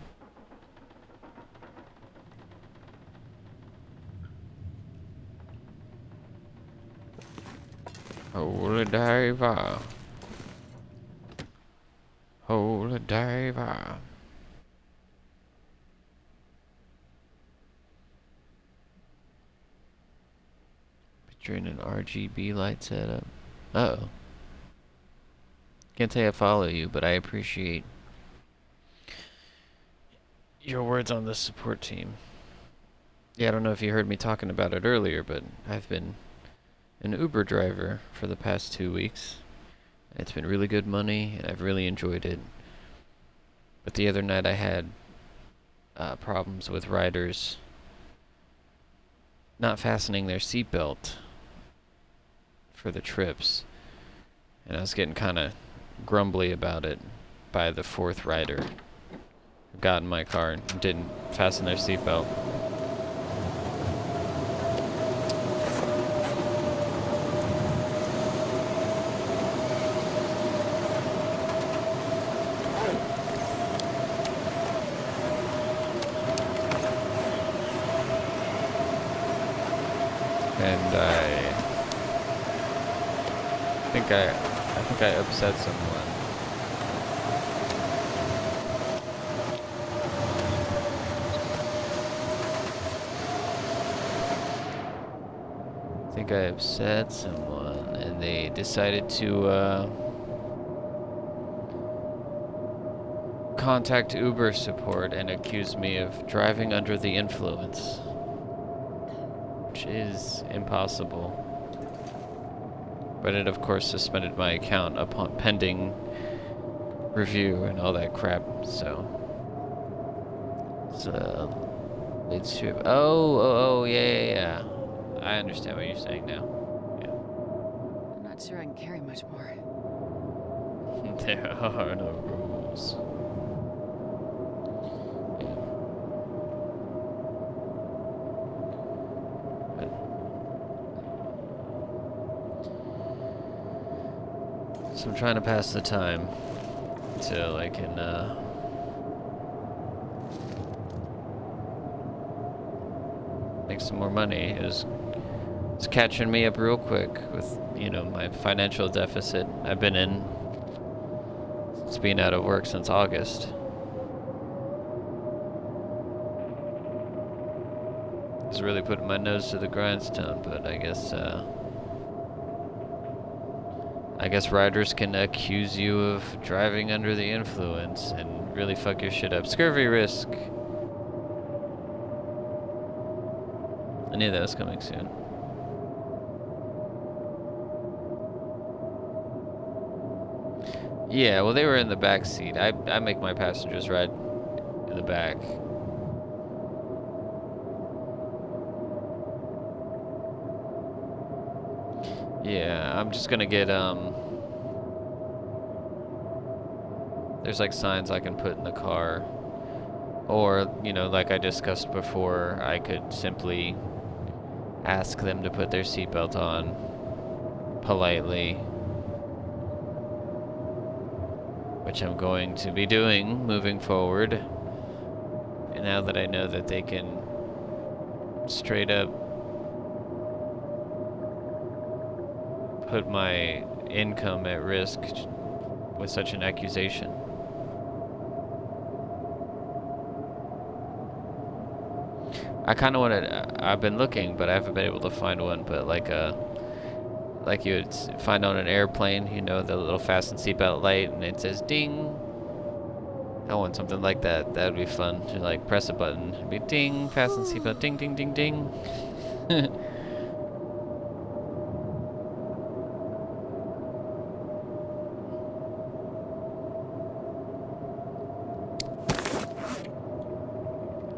[SPEAKER 1] Holy diver. Holy diver. Picturing an RGB light setup. Uh-oh. Can't say I follow you, but I appreciate your words on the support team. Yeah, I don't know if you heard me talking about it earlier, but I've been an Uber driver for the past 2 weeks. It's been really good money, and I've really enjoyed it. But the other night I had problems with riders not fastening their seatbelt for the trips. And I was getting kind of grumbly about it by the fourth rider who got in my car and didn't fasten their seatbelt. And I think I upset someone. I think I upset someone, and they decided to contact Uber support and accuse me of driving under the influence, which is impossible. But it, of course, suspended my account upon pending review and all that crap, so. Late strip. Oh, yeah. I understand what you're saying now. Yeah.
[SPEAKER 2] I'm not sure I can carry much more.
[SPEAKER 1] There are no rules. So I'm trying to pass the time till I can make some more money. It's catching me up real quick with, you know, my financial deficit I've been in. It's been out of work since August. It's really putting my nose to the grindstone, but I guess riders can accuse you of driving under the influence and really fuck your shit up. Scurvy risk. I knew that was coming soon. Yeah, well, they were in the back seat. I make my passengers ride in the back. Yeah, I'm just gonna get, there's like signs I can put in the car. Or, you know, like I discussed before, I could simply ask them to put their seatbelt on politely. Which I'm going to be doing moving forward. And now that I know that they can straight up put my income at risk with such an accusation. I kind of wanted, I've been looking, but I haven't been able to find one, but like you would find on an airplane, you know, the little fasten seatbelt light, and it says ding. I want something like that. That would be fun. To like press a button, it'd be ding, fasten seatbelt, ding, ding, ding, ding.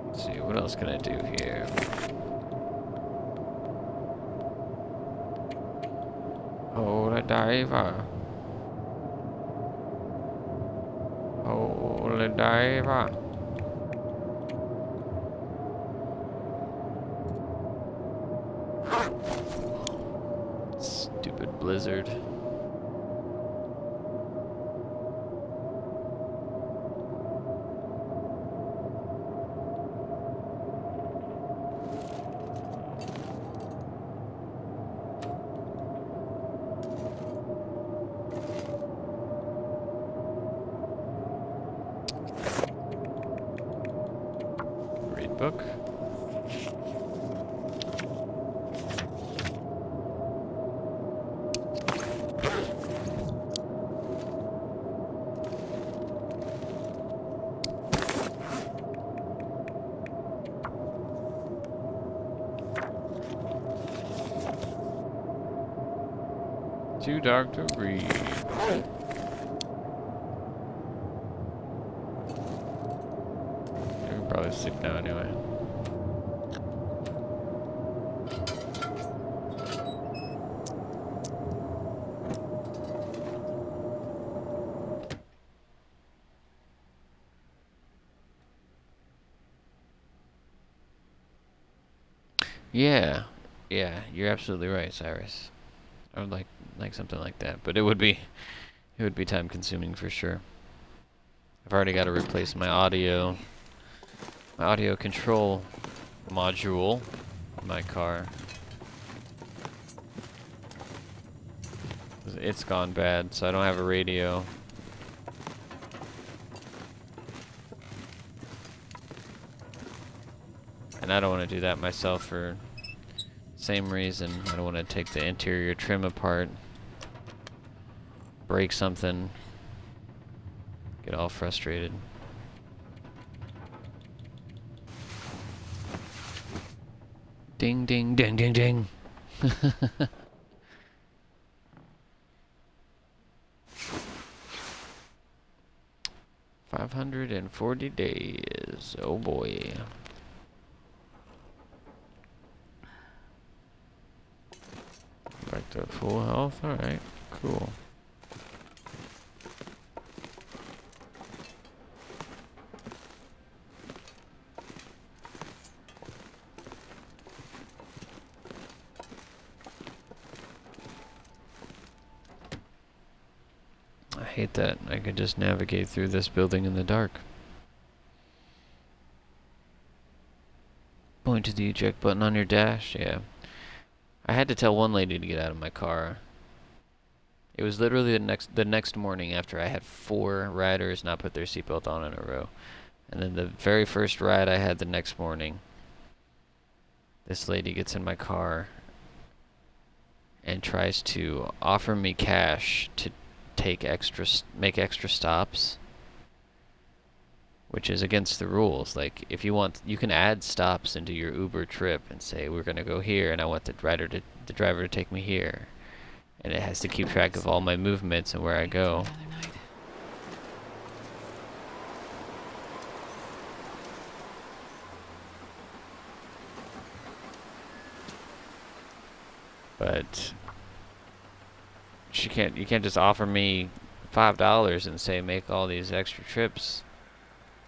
[SPEAKER 1] Let's see, what else can I do here? Hold a diver. Hold a diver. Stupid blizzard. Book. Too dark to read. You can probably sleep now anyway. Yeah, you're absolutely right, Cyrus. I would like something like that, but it would be time consuming for sure. I've already got to replace my audio control module in my car. It's gone bad, so I don't have a radio. And I don't want to do that myself for same reason. I don't want to take the interior trim apart, break something, get all frustrated. Ding, ding, ding, ding, ding. 540 days. Oh boy. Back to full health. Alright, cool. hate that. I could just navigate through this building in the dark. Point to the eject button on your dash, yeah. I had to tell one lady to get out of my car. It was literally the next morning after I had 4 riders not put their seatbelt on in a row. And then the very first ride I had the next morning, this lady gets in my car and tries to offer me cash to make extra stops, which is against the rules. Like, if you want, you can add stops into your Uber trip and say, we're gonna go here and I want the driver to take me here. And it has to keep track of all my movements and where I go. But you can't just offer me $5 and say make all these extra trips.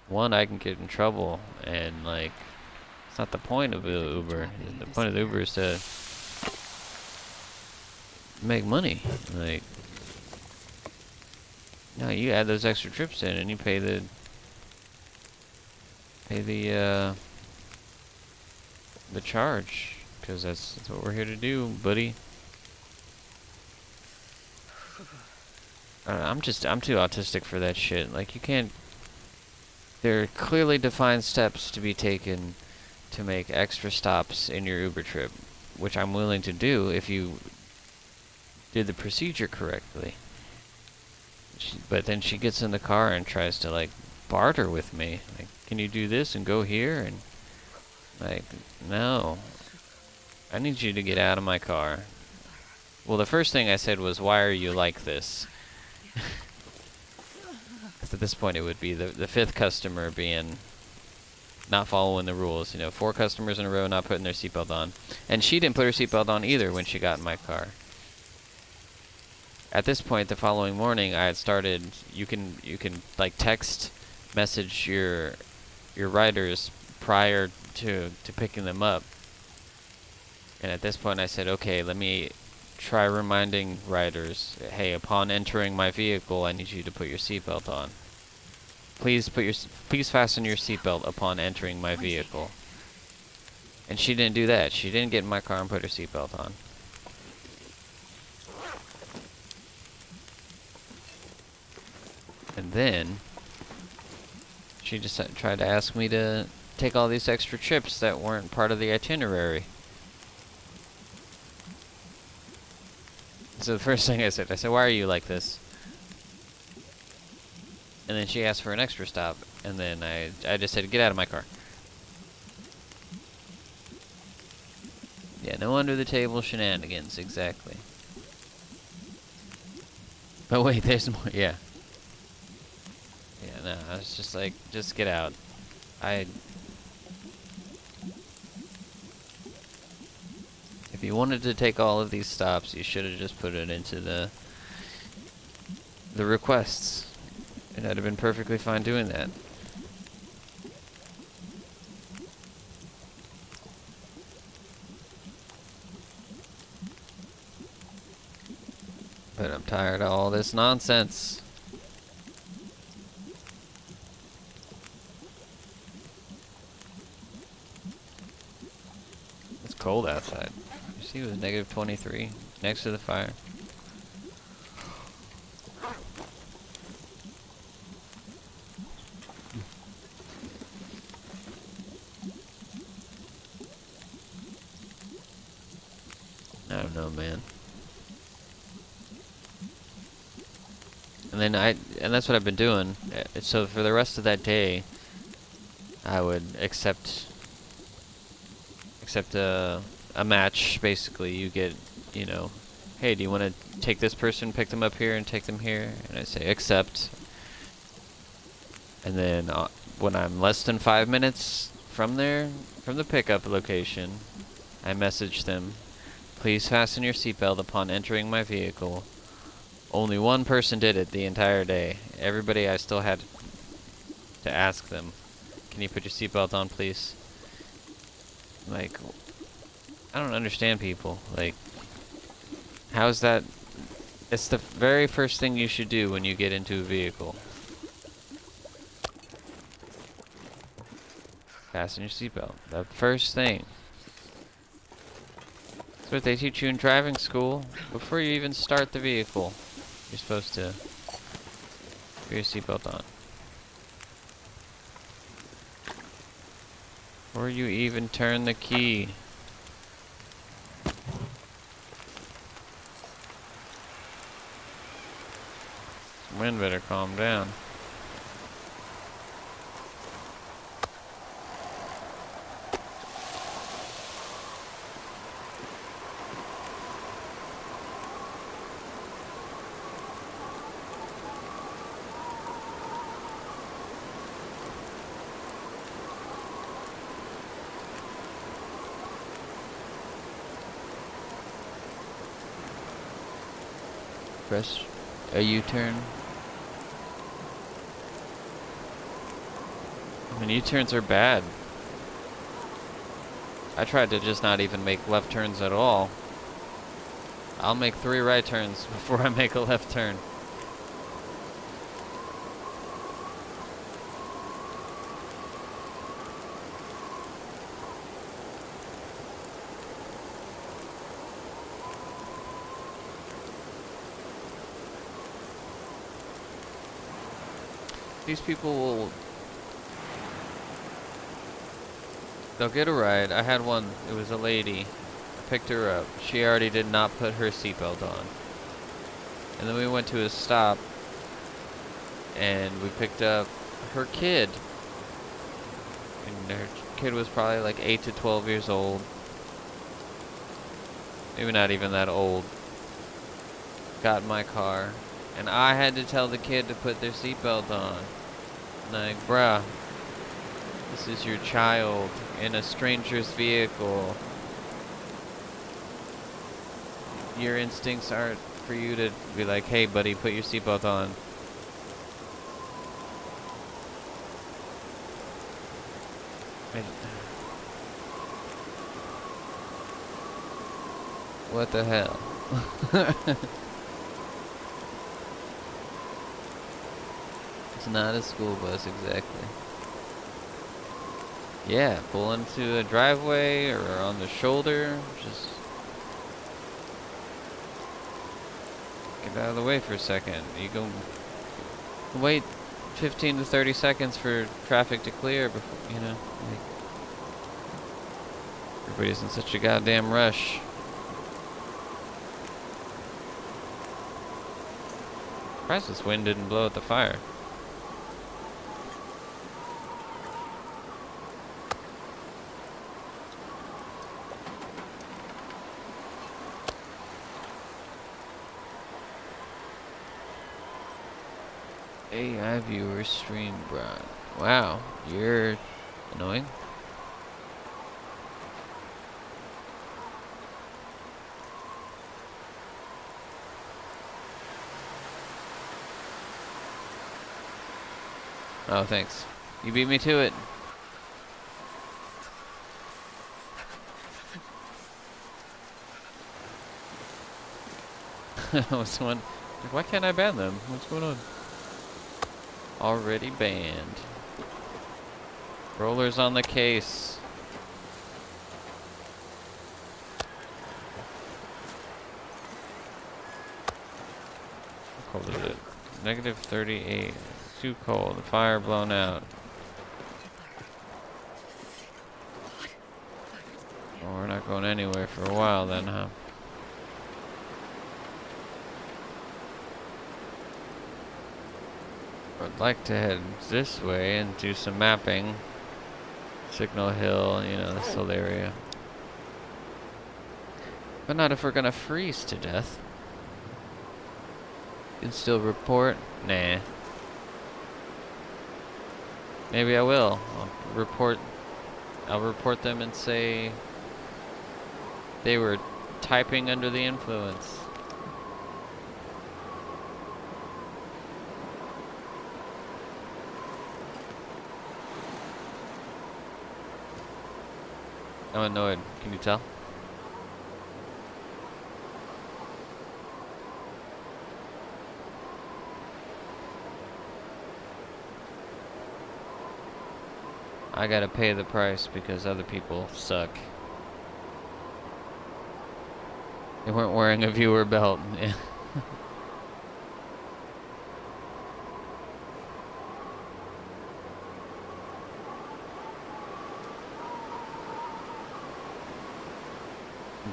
[SPEAKER 1] One, I can get in trouble, and like, it's not the point of the Uber. The point of the Uber is to make money. Like, no, you add those extra trips in and you pay the charge, because that's what we're here to do, buddy. I'm too autistic for that shit. Like, you can't. There are clearly defined steps to be taken to make extra stops in your Uber trip, which I'm willing to do if you did the procedure correctly. But then she gets in the car and tries to, like, barter with me. Like, can you do this and go here? And, like, no. I need you to get out of my car. Well, the first thing I said was, why are you like this? At this point, it would be the 5th customer being not following the rules. You know, 4 customers in a row not putting their seatbelt on. And she didn't put her seatbelt on either when she got in my car. At this point, the following morning, I had started. You can like text message your riders prior to picking them up. And at this point, I said, okay, let me try reminding riders, hey, upon entering my vehicle, I need you to put your seatbelt on. Please fasten your seatbelt upon entering my vehicle. And she didn't do that. She didn't get in my car and put her seatbelt on. And then she just tried to ask me to take all these extra trips that weren't part of the itinerary. So the first thing I said, why are you like this? And then she asked for an extra stop, and then I just said, get out of my car. Yeah, no under the table shenanigans, exactly. But wait, there's more, yeah. Yeah, no, I was just like, just get out. If you wanted to take all of these stops, you should have just put it into the requests. And I'd have been perfectly fine doing that. But I'm tired of all this nonsense. It's cold outside. You see, it was negative 23 next to the fire. I don't know, man. And that's what I've been doing. So for the rest of that day, I would accept a match. Basically, you get, you know, hey, do you want to take this person, pick them up here, and take them here? And I say accept. And then when I'm less than 5 minutes from the pickup location, I message them, please fasten your seatbelt upon entering my vehicle. Only one person did it the entire day. Everybody, I still had to ask them, can you put your seatbelt on, please? Like, I don't understand people. Like, how is that It's the very first thing you should do when you get into a vehicle. Fasten your seatbelt. The first thing. That's what they teach you in driving school. Before you even start the vehicle, you're supposed to put your seatbelt on. Before you even turn the key. This wind better calm down. Press a U-turn. I mean, U-turns are bad. I tried to just not even make left turns at all. I'll make 3 right turns before I make a left turn. These people will... They'll get a ride. I had one, it was a lady. I picked her up. She already did not put her seatbelt on. And then we went to a stop and we picked up her kid. And her kid was probably like 8 to 12 years old. Maybe not even that old. Got in my car. And I had to tell the kid to put their seatbelt on. Like, bruh, this is your child in a stranger's vehicle. Your instincts aren't for you to be like, hey buddy, put your seatbelt on. What the hell? It's not a school bus, exactly. Yeah, pull into a driveway or on the shoulder. Just get out of the way for a second. You go wait 15 to 30 seconds for traffic to clear before, you know, like, everybody's in such a goddamn rush. Surprised this wind didn't blow out the fire. AI viewer stream broad. Wow, you're annoying. Oh, thanks. You beat me to it. Was one like, why can't I ban them? What's going on? Already banned. Rollers on the case. How cold is it? Negative 38. Too cold. Fire blown out. Well, we're not going anywhere for a while then, huh? I'd like to head this way and do some mapping. Signal Hill, you know, this whole area. But not if we're gonna freeze to death. You can still report? Nah. Maybe I will. I'll report them and say they were typing under the influence. I'm annoyed. Can you tell? I gotta pay the price because other people suck. They weren't wearing a viewer belt. Yeah.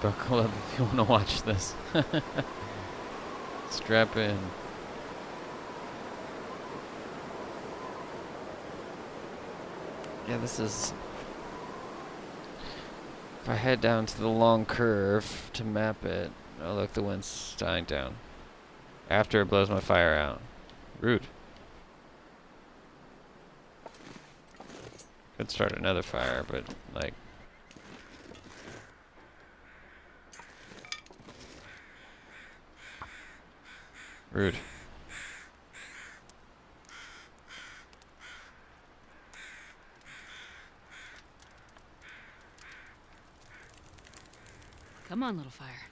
[SPEAKER 1] Buckle up if you want to watch this. Strap in. Yeah, this is... If I head down to the long curve to map it... Oh, look, the wind's dying down. After it blows my fire out. Rude. Could start another fire, but, like... Rude.
[SPEAKER 2] Come on, little fire.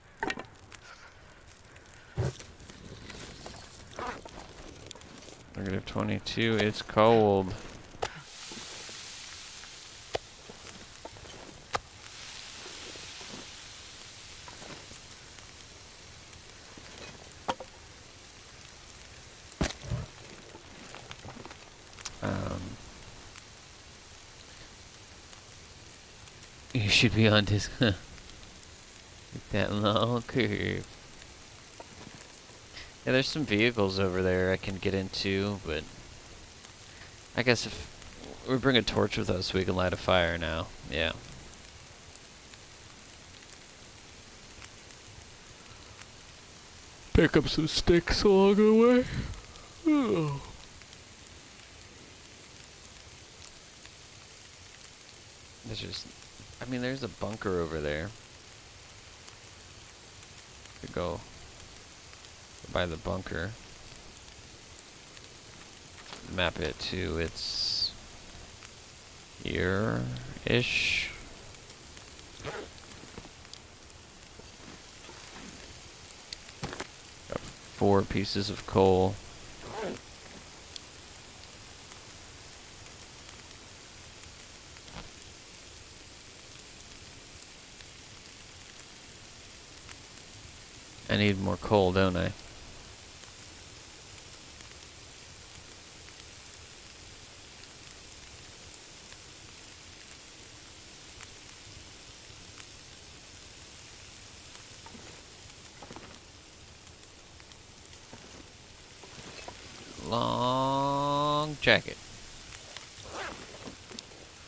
[SPEAKER 1] -22, it's cold. You should be on this that long curve. Yeah, there's some vehicles over there I can get into, but I guess if we bring a torch with us, we can light a fire now. Yeah. Pick up some sticks along the way. Oh. There's just, I mean, there's a bunker over there. Could go by the bunker. Map it to its here-ish. Got 4 pieces of coal. I need more coal, don't I? Long jacket.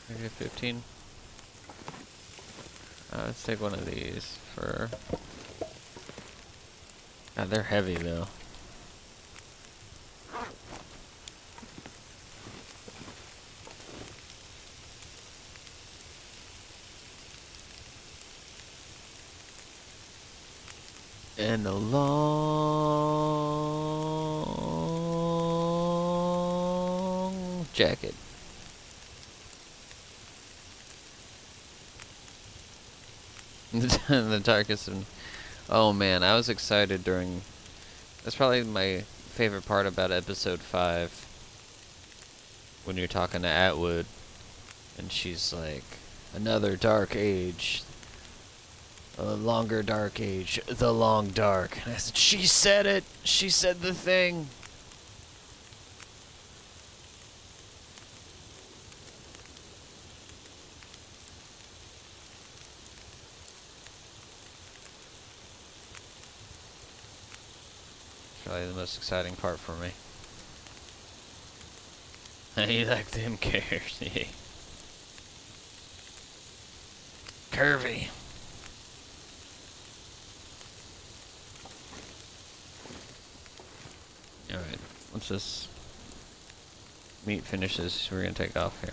[SPEAKER 1] Maybe 15. Let's take one of these for... God, they're heavy though. And a long jacket. The darkest and oh man, I was excited during. That's probably my favorite part about episode 5. When you're talking to Atwood, and she's like, "Another dark age, a longer dark age, the long dark." And I said, "She said it. She said the thing." Probably the most exciting part for me. You like them cares. Curvy. Alright, once this meat finishes, we're gonna take off here.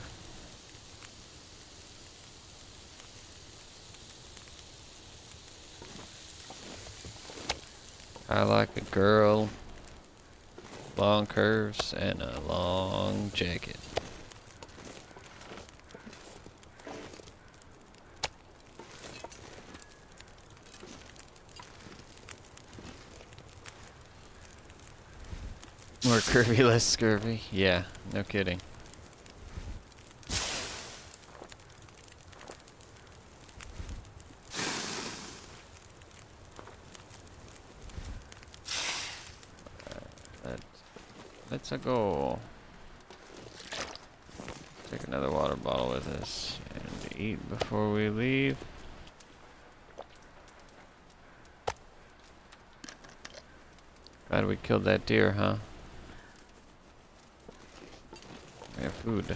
[SPEAKER 1] I like a girl, long curves, and a long jacket. More curvy, less scurvy. Yeah, no kidding. Let's go. Take another water bottle with us and eat before we leave. Glad we killed that deer, huh? We have food.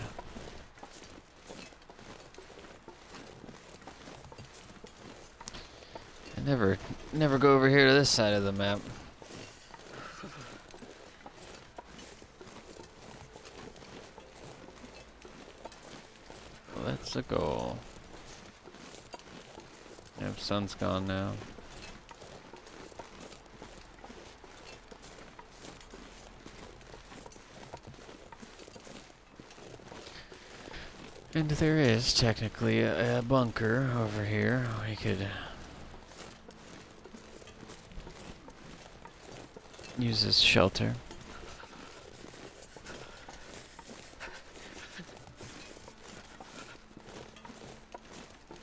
[SPEAKER 1] I never go over here to this side of the map. Let's go. Yep, sun's gone now. And there is technically a bunker over here. We could use as shelter.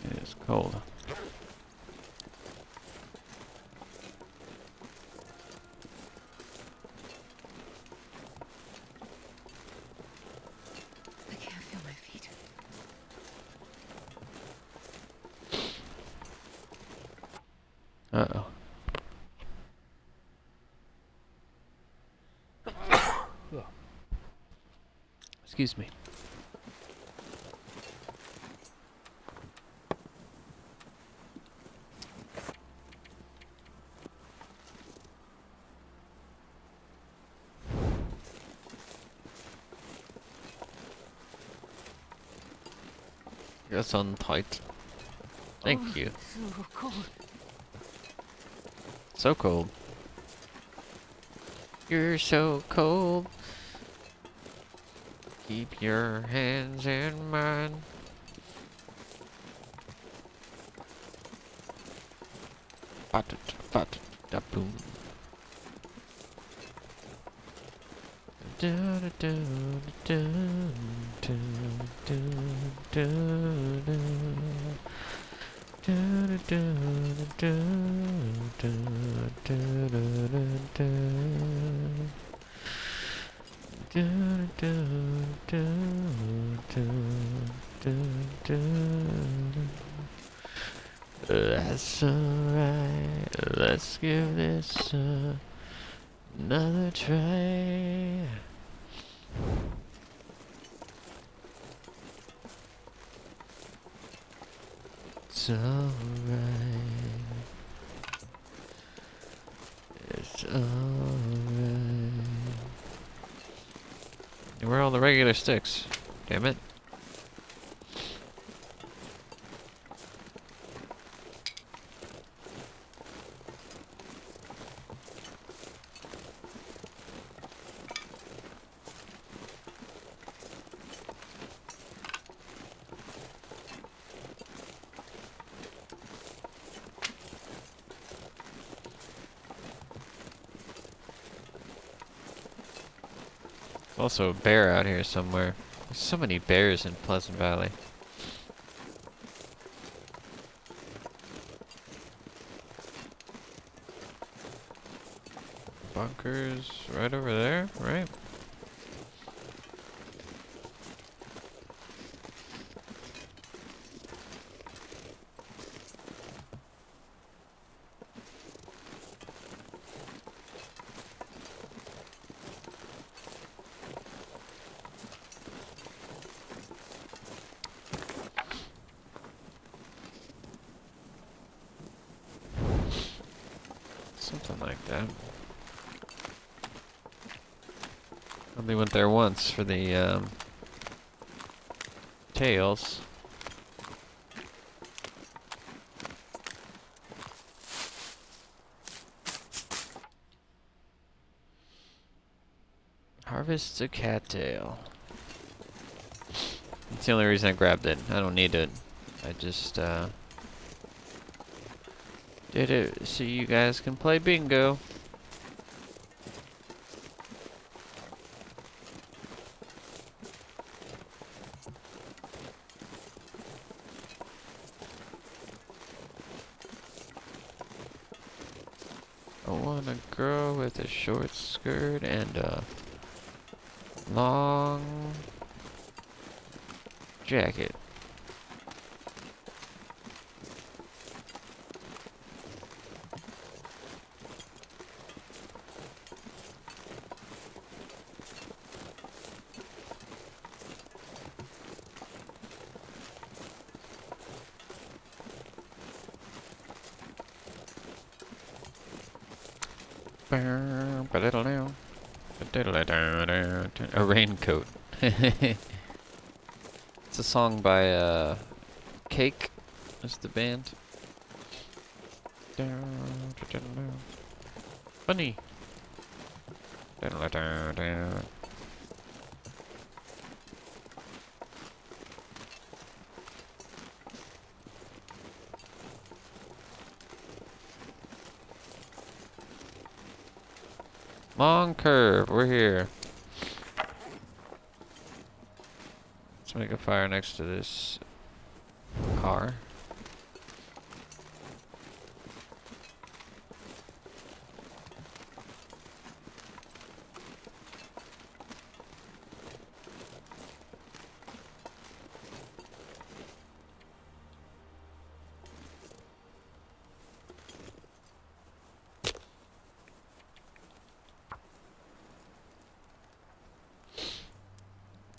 [SPEAKER 1] It is cold.
[SPEAKER 2] I can't feel my feet.
[SPEAKER 1] Uh-oh. Excuse me. Yes, on tight. Thank you.
[SPEAKER 2] So cold.
[SPEAKER 1] So cold. You're so cold. Keep your hands in mine. Da boom. That's alright. Let's give this another try. It's alright. It's alright. Where are all the regular sticks? Damn it. Also a bear out here somewhere. There's so many bears in Pleasant Valley. Bunkers right over there, right? Something like that. Only went there once for the tails. Harvest a cattail. That's the only reason I grabbed it. I don't need it. I just did it so you guys can play bingo. I want a girl with a short skirt and a Long jacket. A raincoat. It's a song by Cake is the band. Funny. Long curve, we're here. Let's make a fire next to this car.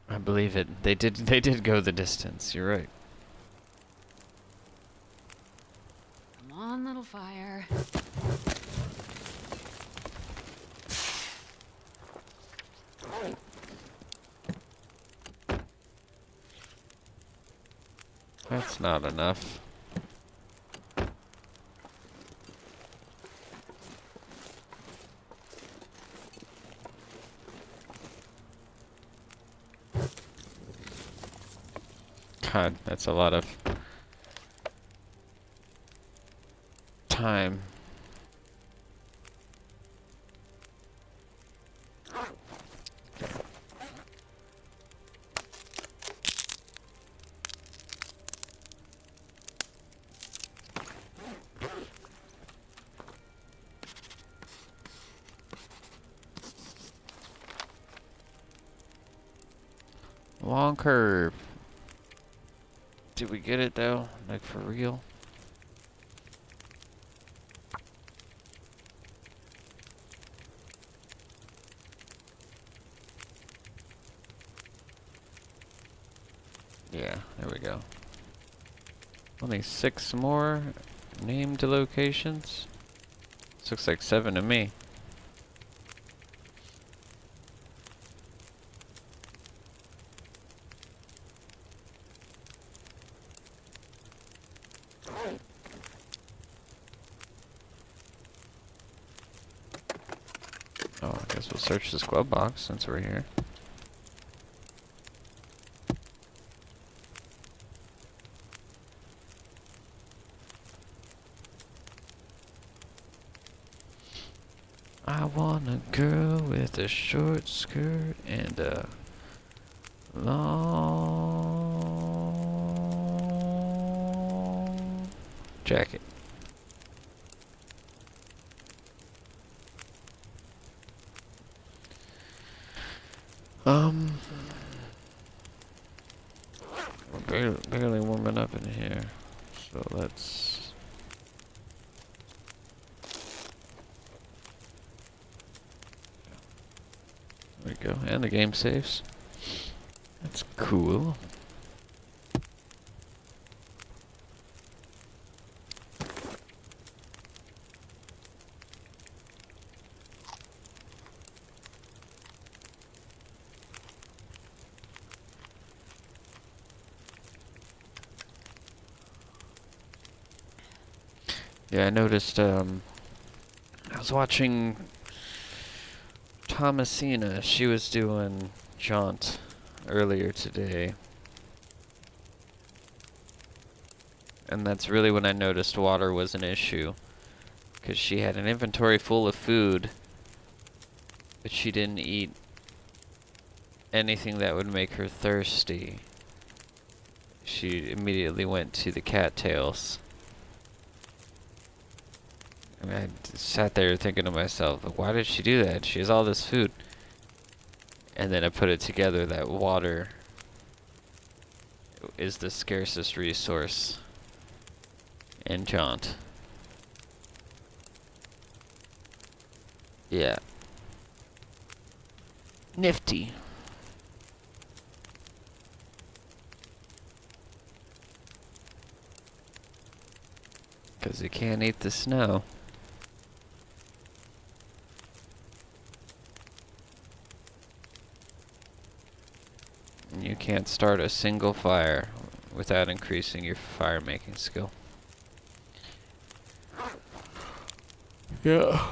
[SPEAKER 1] I believe it. They did go the distance. You're right.
[SPEAKER 2] Come on, little fire.
[SPEAKER 1] That's not enough. God, that's a lot of time. Long curve. Did we get it though? Like for real? Yeah, there we go. Only 6 more named locations. This looks like 7 to me. Oh, I guess we'll search this glove box since we're here. I want a girl with a short skirt and a long jacket. We're barely warming up in here, so let's. There we go, and the game saves. That's cool. Yeah, I noticed, I was watching Thomasina. She was doing Jaunt earlier today. And that's really when I noticed water was an issue. Because she had an inventory full of food, but she didn't eat anything that would make her thirsty. She immediately went to the cattails. And I sat there thinking to myself, why did she do that? She has all this food. And then I put it together that water is the scarcest resource in Jaunt. Yeah. Nifty. Because you can't eat the snow. And you can't start a single fire without increasing your fire making skill. Yeah.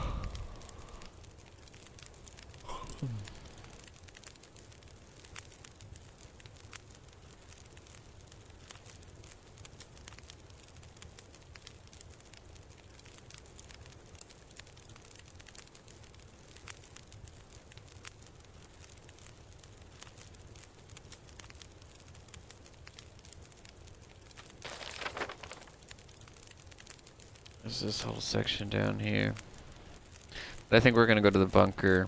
[SPEAKER 1] There's this whole section down here. But I think we're gonna go to the bunker.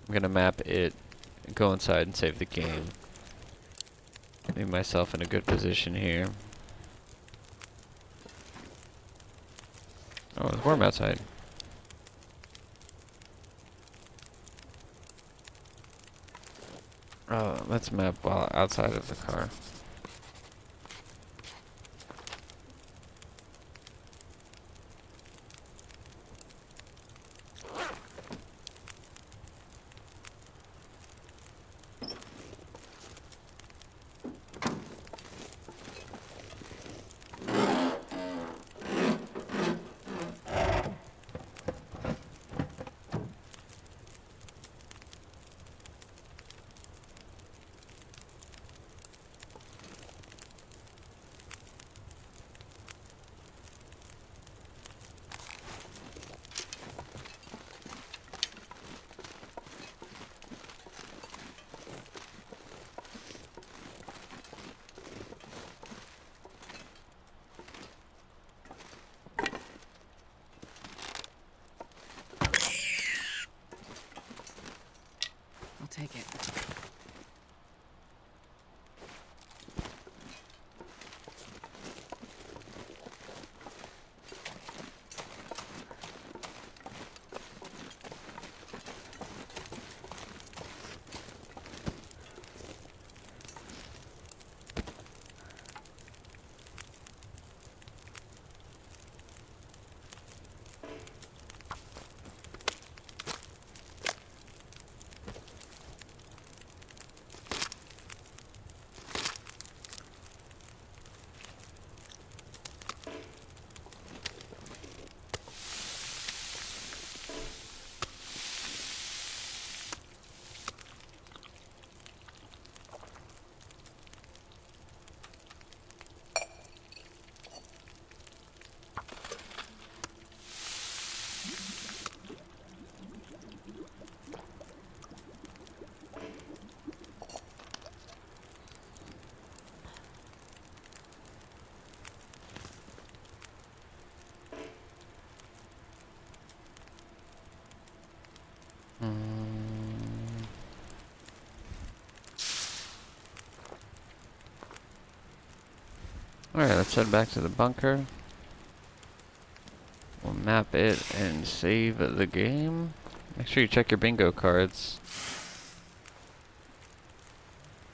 [SPEAKER 1] I'm gonna map it, go inside and save the game. Leave myself in a good position here. Oh, it's warm outside. Let's map while outside of the car.
[SPEAKER 2] I'll take it.
[SPEAKER 1] Alright, let's head back to the bunker. We'll map it and save the game. Make sure you check your bingo cards.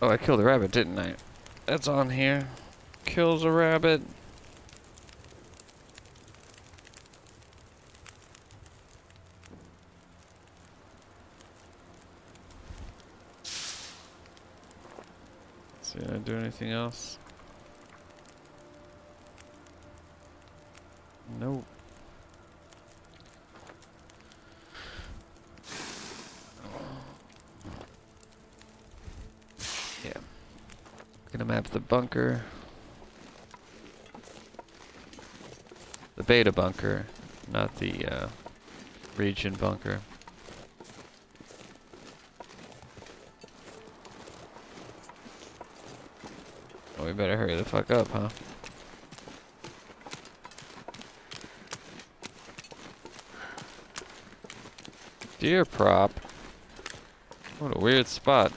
[SPEAKER 1] Oh, I killed a rabbit, didn't I? That's on here. Kills a rabbit. See, did I do anything else? Nope. Yeah. Gonna map the bunker. The beta bunker, not the region bunker. Oh, we better hurry the fuck up, huh? Dear prop. What a weird spot.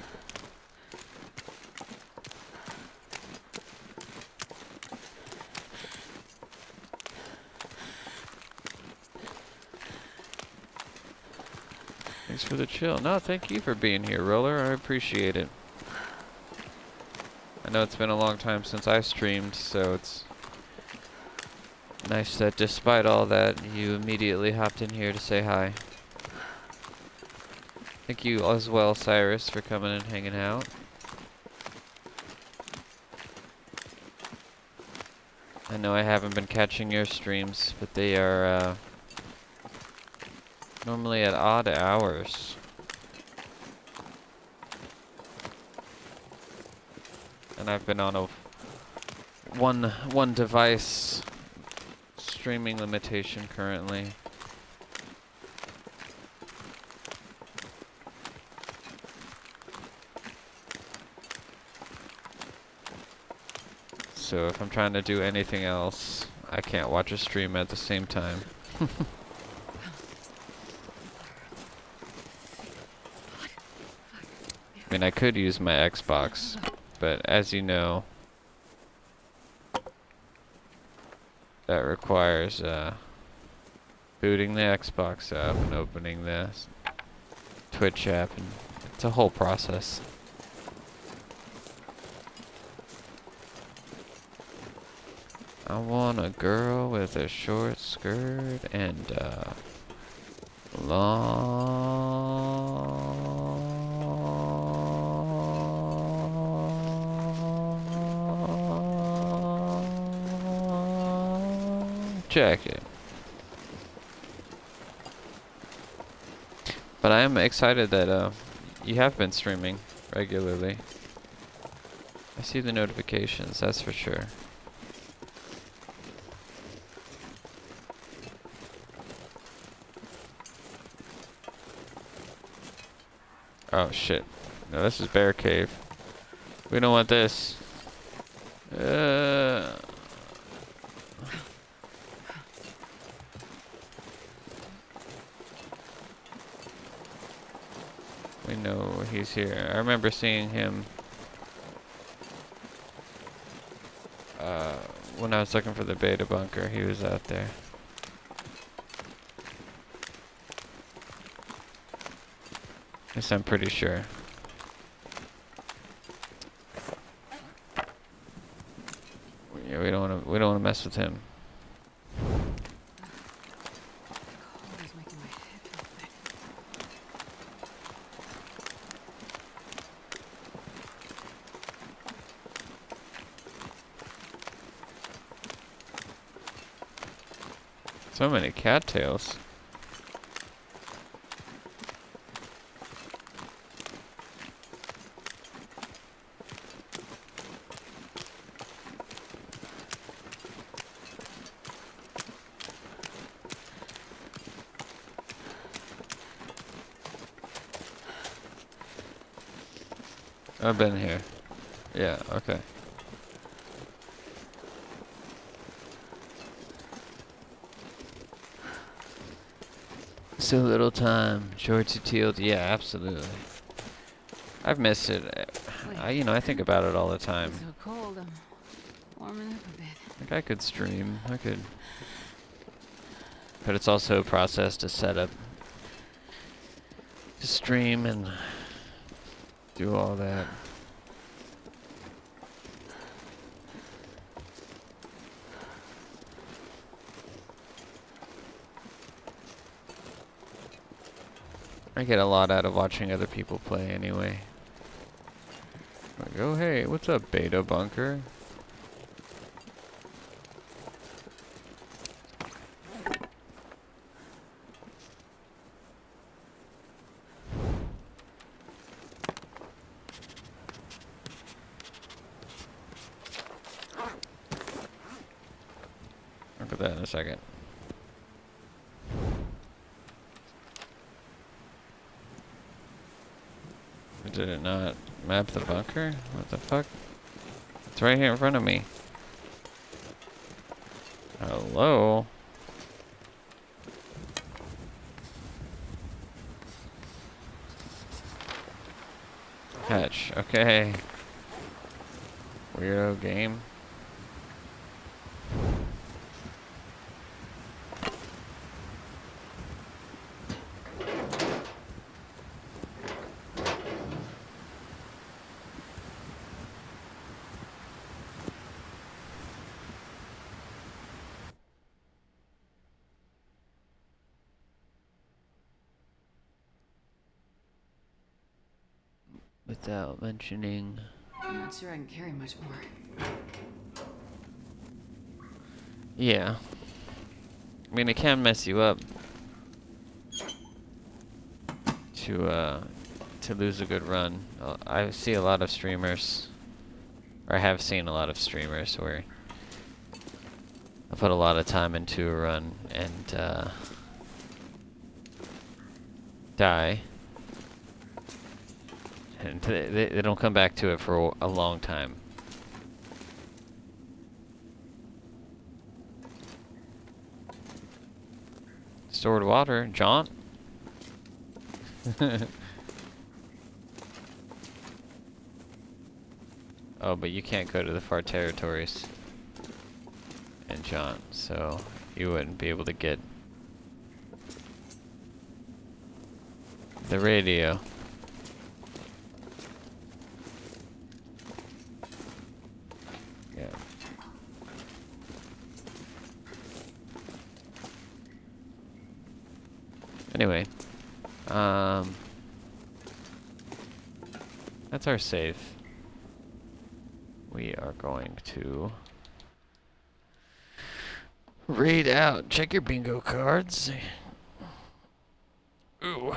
[SPEAKER 1] Thanks for the chill. No, thank you for being here, Roller. I appreciate it. I know it's been a long time since I streamed, so it's nice that despite all that, you immediately hopped in here to say hi. Thank you as well, Cyrus, for coming and hanging out. I know I haven't been catching your streams, but they are normally at odd hours. And I've been on a one device streaming limitation currently. So if I'm trying to do anything else, I can't watch a stream at the same time. I mean, I could use my Xbox, but as you know, that requires booting the Xbox up and opening the Twitch app, and it's a whole process. I want a girl with a short skirt and long jacket. But I am excited that you have been streaming regularly. I see the notifications, that's for sure. Oh shit. No, this is Bear Cave. We don't want this. We know he's here. I remember seeing him when I was looking for the beta bunker. He was out there. Yes, I'm pretty sure. Yeah, we don't want to mess with him. So many cattails. I've been here. Yeah, okay. So little time. Short to TLD. Yeah, absolutely. I've missed it. I think about it all the time.
[SPEAKER 2] It's so cold. I'm warming up a bit.
[SPEAKER 1] Like I could stream. I could. But it's also a process to set up to stream and do all that. I get a lot out of watching other people play anyway. Like, oh hey, what's up, beta bunker? Look at that in a second. Did it not map the bunker? What the fuck? It's right here in front of me. Hello? Hatch. Okay. Weirdo game. Without mentioning...
[SPEAKER 2] I'm not sure I can carry much more.
[SPEAKER 1] Yeah. I mean, it can mess you up to lose a good run. I see a lot of streamers, or I have seen a lot of streamers where I put a lot of time into a run and die, and they don't come back to it for a long time. Stored water, jaunt. Oh, but you can't go to the far territories and jaunt, so you wouldn't be able to get the radio. Yeah. Anyway, that's our save. We are going to raid out. Check your bingo cards. Ooh.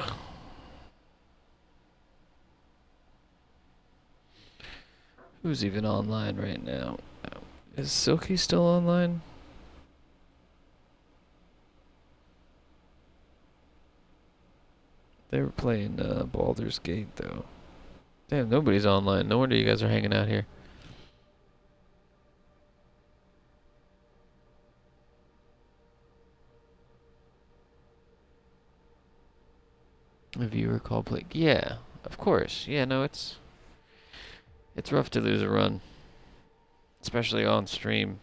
[SPEAKER 1] Who's even online right now? Is Silky still online? They were playing Baldur's Gate though. Damn, nobody's online. No wonder you guys are hanging out here. If you recall play, yeah, of course. Yeah, no, it's rough to lose a run, especially on stream.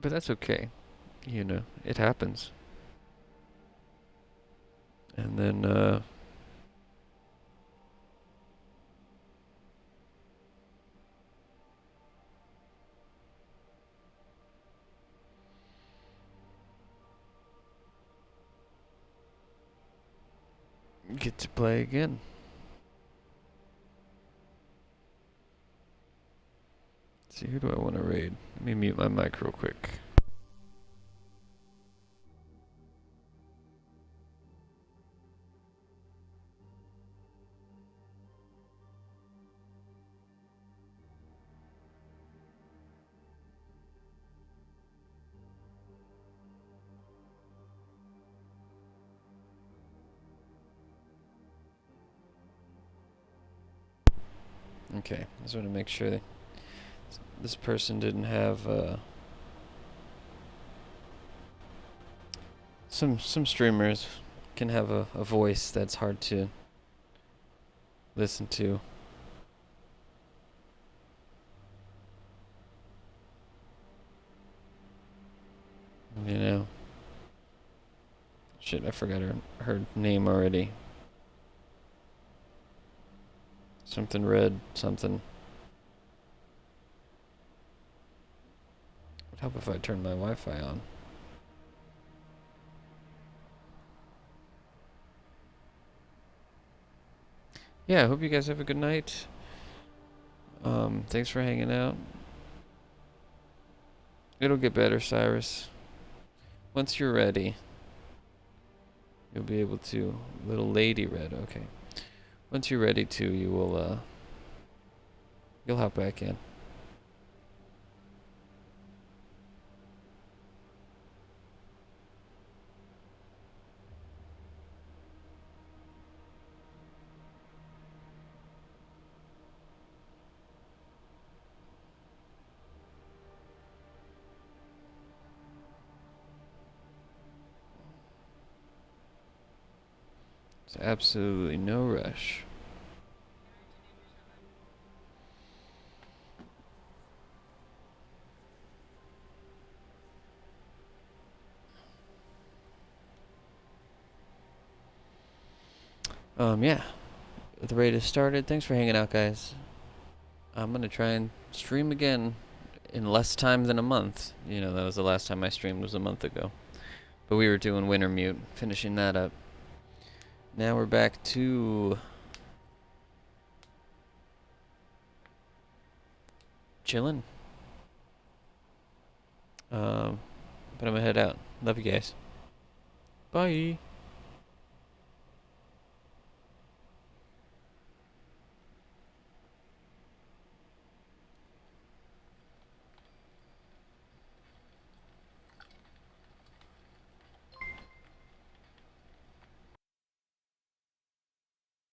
[SPEAKER 1] But that's okay. You know, it happens. And then get to play again. Let's see, who do I want to raid? Let me mute my mic real quick. Okay, I just want to make sure that this person didn't have some streamers can have a voice that's hard to listen to. You know. Shit, I forgot her name already. Something red, something. Would help if I turned my Wi-Fi on. Yeah, I hope you guys have a good night. Thanks for hanging out. It'll get better, Cyrus. Once you're ready, you'll be able to. Little lady red, okay. Once you're ready to, you will, you'll hop back in. There's absolutely no rush. Yeah. The raid has started. Thanks for hanging out, guys. I'm gonna try and stream again in less time than a month. You know, that was the last time I streamed was a month ago. But we were doing Wintermute, finishing that up. Now we're back to chilling. But I'm gonna head out. Love you guys. Bye.